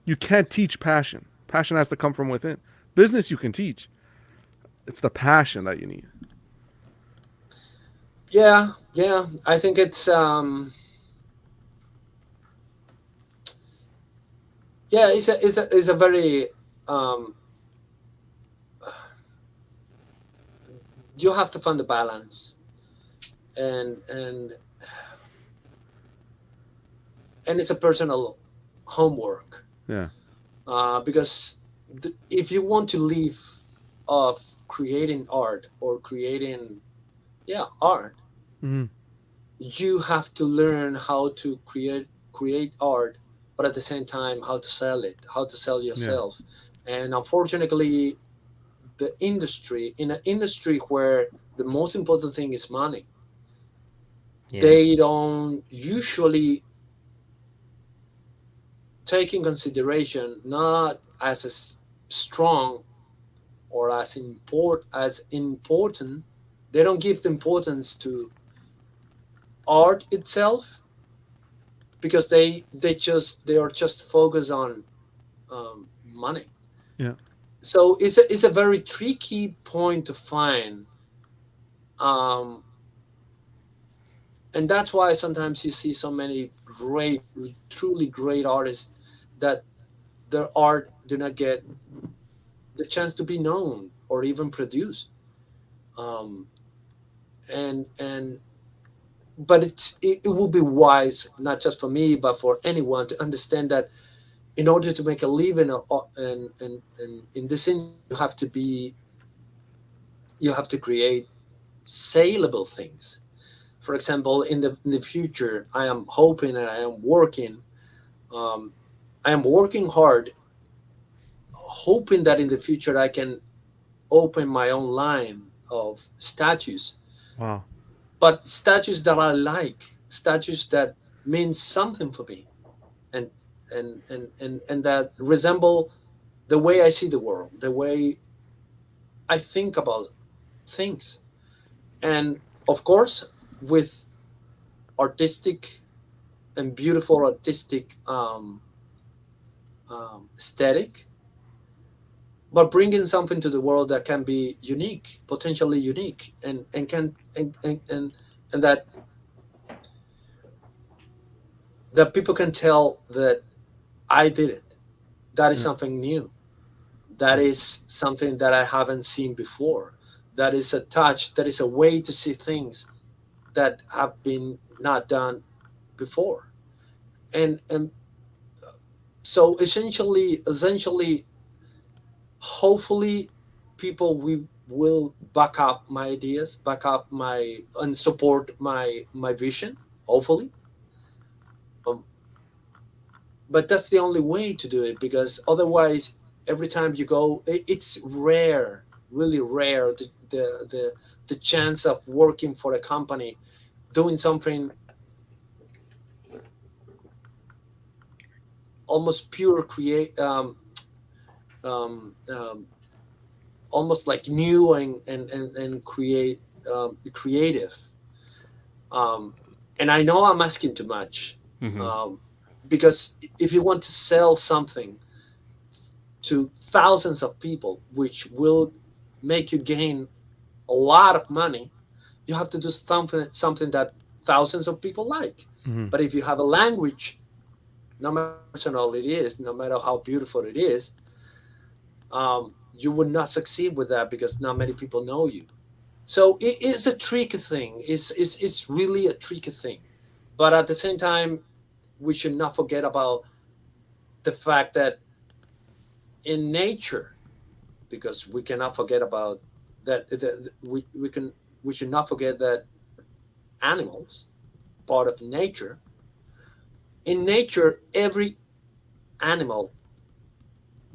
You can't teach passion. Passion has to come from within. Business you can teach. It's the passion that you need. Yeah, yeah. I think yeah, it's a very um, you have to find the balance, and and it's a personal homework, Yeah. because if you want to live of creating art or creating, yeah, art, Mm-hmm. you have to learn how to create art but at the same time, how to sell it, how to sell Yeah. yourself. And unfortunately, the industry, in an industry where the most important thing is money, Yeah. they don't usually take in consideration not as strong or as important. They don't give the importance to art itself, because they are just focused on money. Yeah. So it's a very tricky point to find, um, and that's why sometimes you see so many great, truly great artists that their art do not get the chance to be known or even produced. Um, and but it will be wise, not just for me but for anyone, to understand that in order to make a living, and in this industry, you have to create saleable things. For example, in the future, I am hoping, and um, I am working hard, hoping that in the future I can open my own line of statues, Wow. but statues that I like, statues that mean something for me, and and that resemble the way I see the world, the way I think about things. And of course, with artistic and beautiful artistic aesthetic, but bringing something to the world that can be unique, potentially unique, and can and that people can tell that I did it. That is Yeah. something new. That is something that I haven't seen before. That is a touch. That is a way to see things that have been not done before. And so essentially, hopefully, people will back up my ideas, back up my and support my vision. Hopefully, um, but that's the only way to do it, because otherwise, every time you go, it's rare, really rare, the chance of working for a company, doing something almost pure create um, um, almost like new and creative. um, and I know I'm asking too much, Mm-hmm. because if you want to sell something to thousands of people, which will make you gain a lot of money, you have to do something that thousands of people like. Hmm. But if you have a language, no matter how personal it is, no matter how beautiful it is, you would not succeed with that, because not many people know you. So it is a tricky thing. It's really a tricky thing. But at the same time, we should not forget about the fact that in nature, because we cannot forget about that, we should not forget that animals, part of nature. In nature, every animal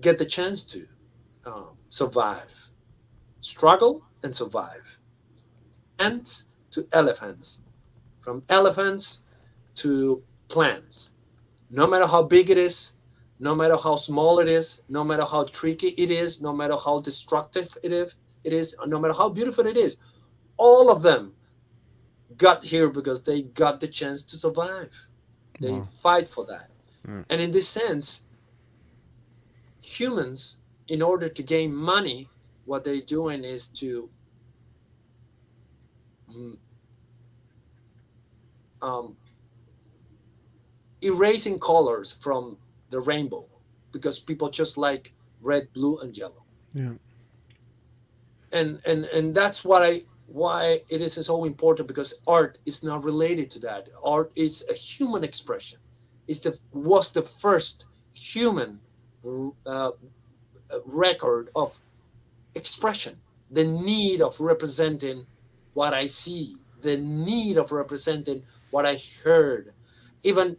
get the chance to survive, struggle, and survive. Ants to elephants, from elephants to plants. No matter how big it is, no matter how small it is, no matter how tricky it is, no matter how destructive it is, no matter how beautiful it is, all of them got here because they got the chance to survive. They Wow. fight for that. Mm. And in this sense, humans, in order to gain money, what they're doing is to mm, um, erasing colors from the rainbow, because people just like red, blue, and yellow. Yeah. And that's why it is so important, because art is not related to that. Art is a human expression. Was the first human uh, record of expression, the need of representing what I see, the need of representing what I heard. Even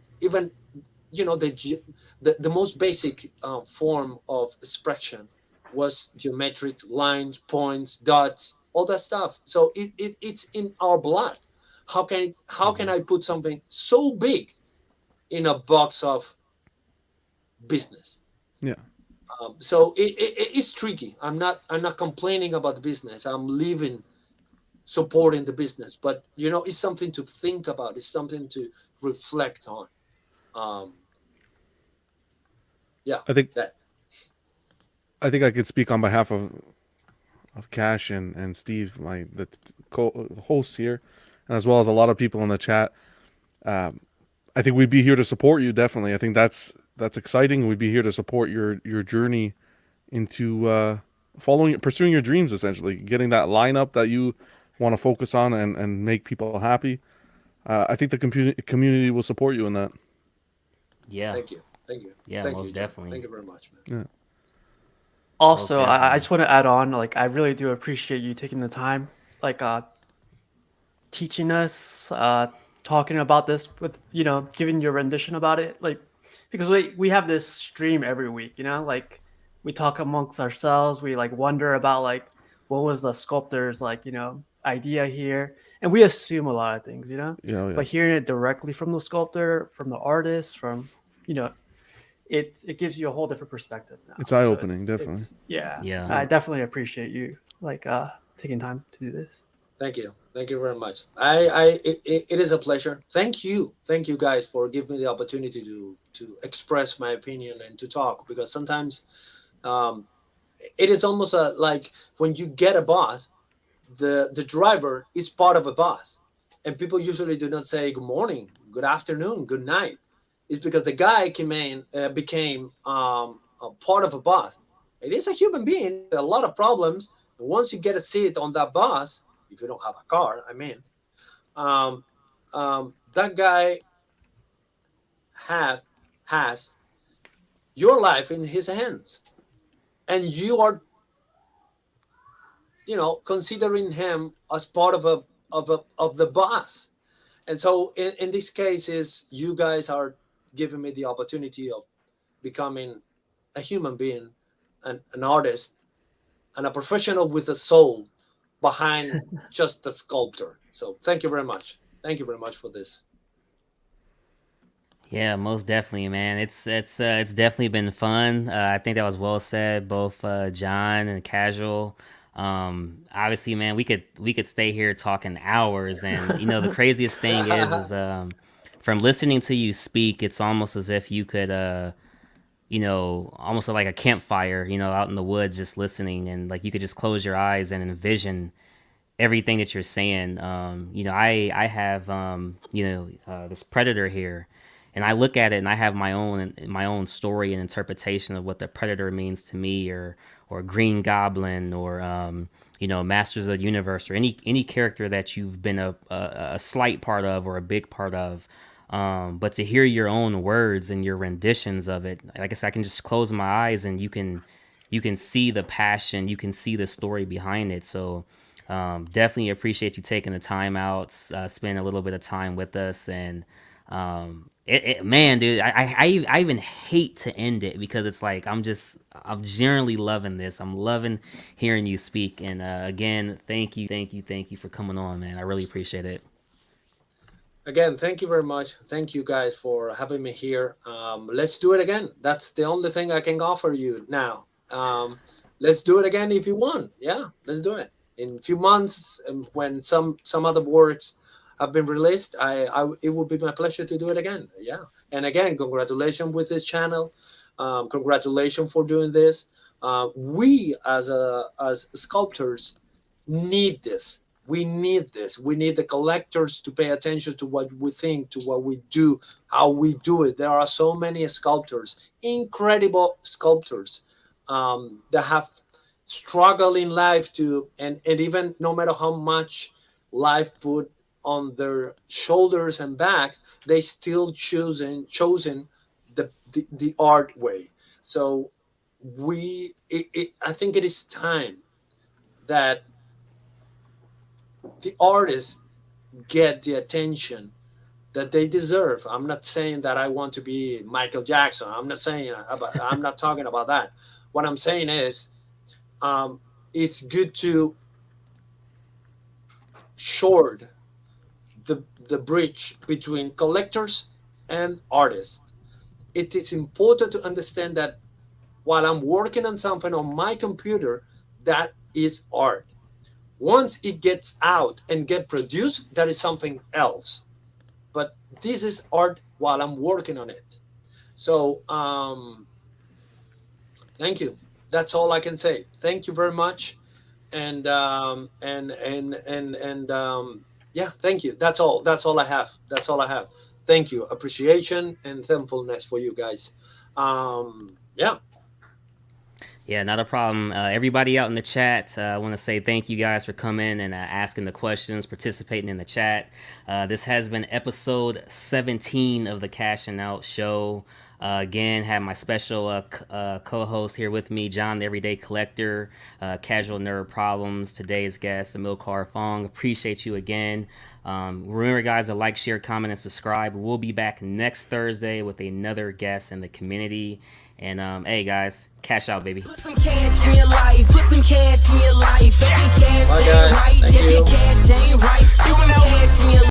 the most basic form of expression was geometric lines, points, dots, all that stuff. So it's in our blood. How can I put something so big in a box of business? Yeah. So it's tricky. I'm not complaining about the business. I'm living supporting the business, but it's something to think about. It's something to reflect on. Um, yeah, I think that. I could speak on behalf of Cash and Steve, the hosts here, and as well as a lot of people in the chat. I think we'd be here to support you. Definitely, I think that's exciting. We'd be here to support your journey into pursuing your dreams, essentially getting that lineup that you want to focus on and make people happy. I think the community will support you in that. Yeah. Thank you. Thank you. Yeah, Thank most you, John. definitely. Thank you very much, man. Yeah. Also, Most I definitely. just want to add on, like, I really do appreciate you taking the time, like, teaching us, talking about this with, giving your rendition about it, like, because we have this stream every week, like, we talk amongst ourselves, we like wonder about like what was the sculptor's like, idea here, and we assume a lot of things, Yeah. but hearing it directly from the sculptor, from the artist, from, it gives you a whole different perspective now. It's eye opening, definitely. Yeah. Yeah. I definitely appreciate you like taking time to do this. Thank you. Thank you very much. It is a pleasure. Thank you guys for giving me the opportunity to express my opinion and to talk, because sometimes it is almost like when you get a boss, the driver is part of a bus, and people usually do not say good morning, good afternoon, good night. It's because the guy became a part of a bus. It is a human being with a lot of problems. And once you get a seat on that bus, if you don't have a car, um, that guy has your life in his hands, and you are considering him as part of the bus. And so in this case is you guys are giving me the opportunity of becoming a human being, an artist, and a professional with a soul behind just the sculptor. So thank you very much. Thank you very much for this. Yeah, most definitely, man. It's definitely been fun. I think that was well said, both John and Casual. Obviously, man, we could stay here talking hours, and the craziest thing is from listening to you speak, it's almost as if you could almost like a campfire, out in the woods, just listening, and like you could just close your eyes and envision everything that you're saying. I have this predator here, and I look at it and I have my own story and interpretation of what the predator means to me, or Green Goblin, or Masters of the Universe, or any character that you've been a slight part of or a big part of. But to hear your own words and your renditions of it, like I said, I can just close my eyes and you can see the passion, you can see the story behind it. So definitely appreciate you taking the time out, spending a little bit of time with us, and man, dude, I even hate to end it, because it's like I'm generally loving this. I'm loving hearing you speak, and again, thank you for coming on, man. I really appreciate it. Again, thank you very much. Thank you guys for having me here. Let's do it again. That's the only thing I can offer you now. Let's do it again if you want. Yeah, let's do it. In a few months, when some other works have been released, it would be my pleasure to do it again. Yeah. And again, congratulations with this channel. Congratulations for doing this. We as sculptors need this. We need this. We need the collectors to pay attention to what we think, to what we do, how we do it. There are so many sculptors, incredible sculptors, that have struggled in life and even no matter how much life put on their shoulders and backs, they still chosen the art way. So I think it is time that the artists get the attention that they deserve. I'm not saying that I want to be Michael Jackson. I'm not talking about that. What I'm saying is, it's good to short the bridge between collectors and artists. It is important to understand that while I'm working on something on my computer, that is art. Once it gets out and get produced, that is something else. But this is art while I'm working on it. So thank you. That's all I can say. Thank you very much. And yeah, thank you. That's all I have. That's all I have. Thank you. Appreciation and thankfulness for you guys. Yeah. Yeah, not a problem. Everybody out in the chat, I want to say thank you guys for coming and asking the questions, participating in the chat. This has been episode 17 of the Cashing Out show. Again, have my special co-host here with me, Jon The Everyday Collector, Casual Nerd Problems. Today's guest, Amilcar Fong. Appreciate you again. Remember, guys, to like, share, comment, and subscribe. We'll be back next Thursday with another guest in the community. And hey, guys, cash out, baby. Put some cash in your life. Put some cash in your life. If your cash ain't right, if your cash ain't right, put some cash in your life.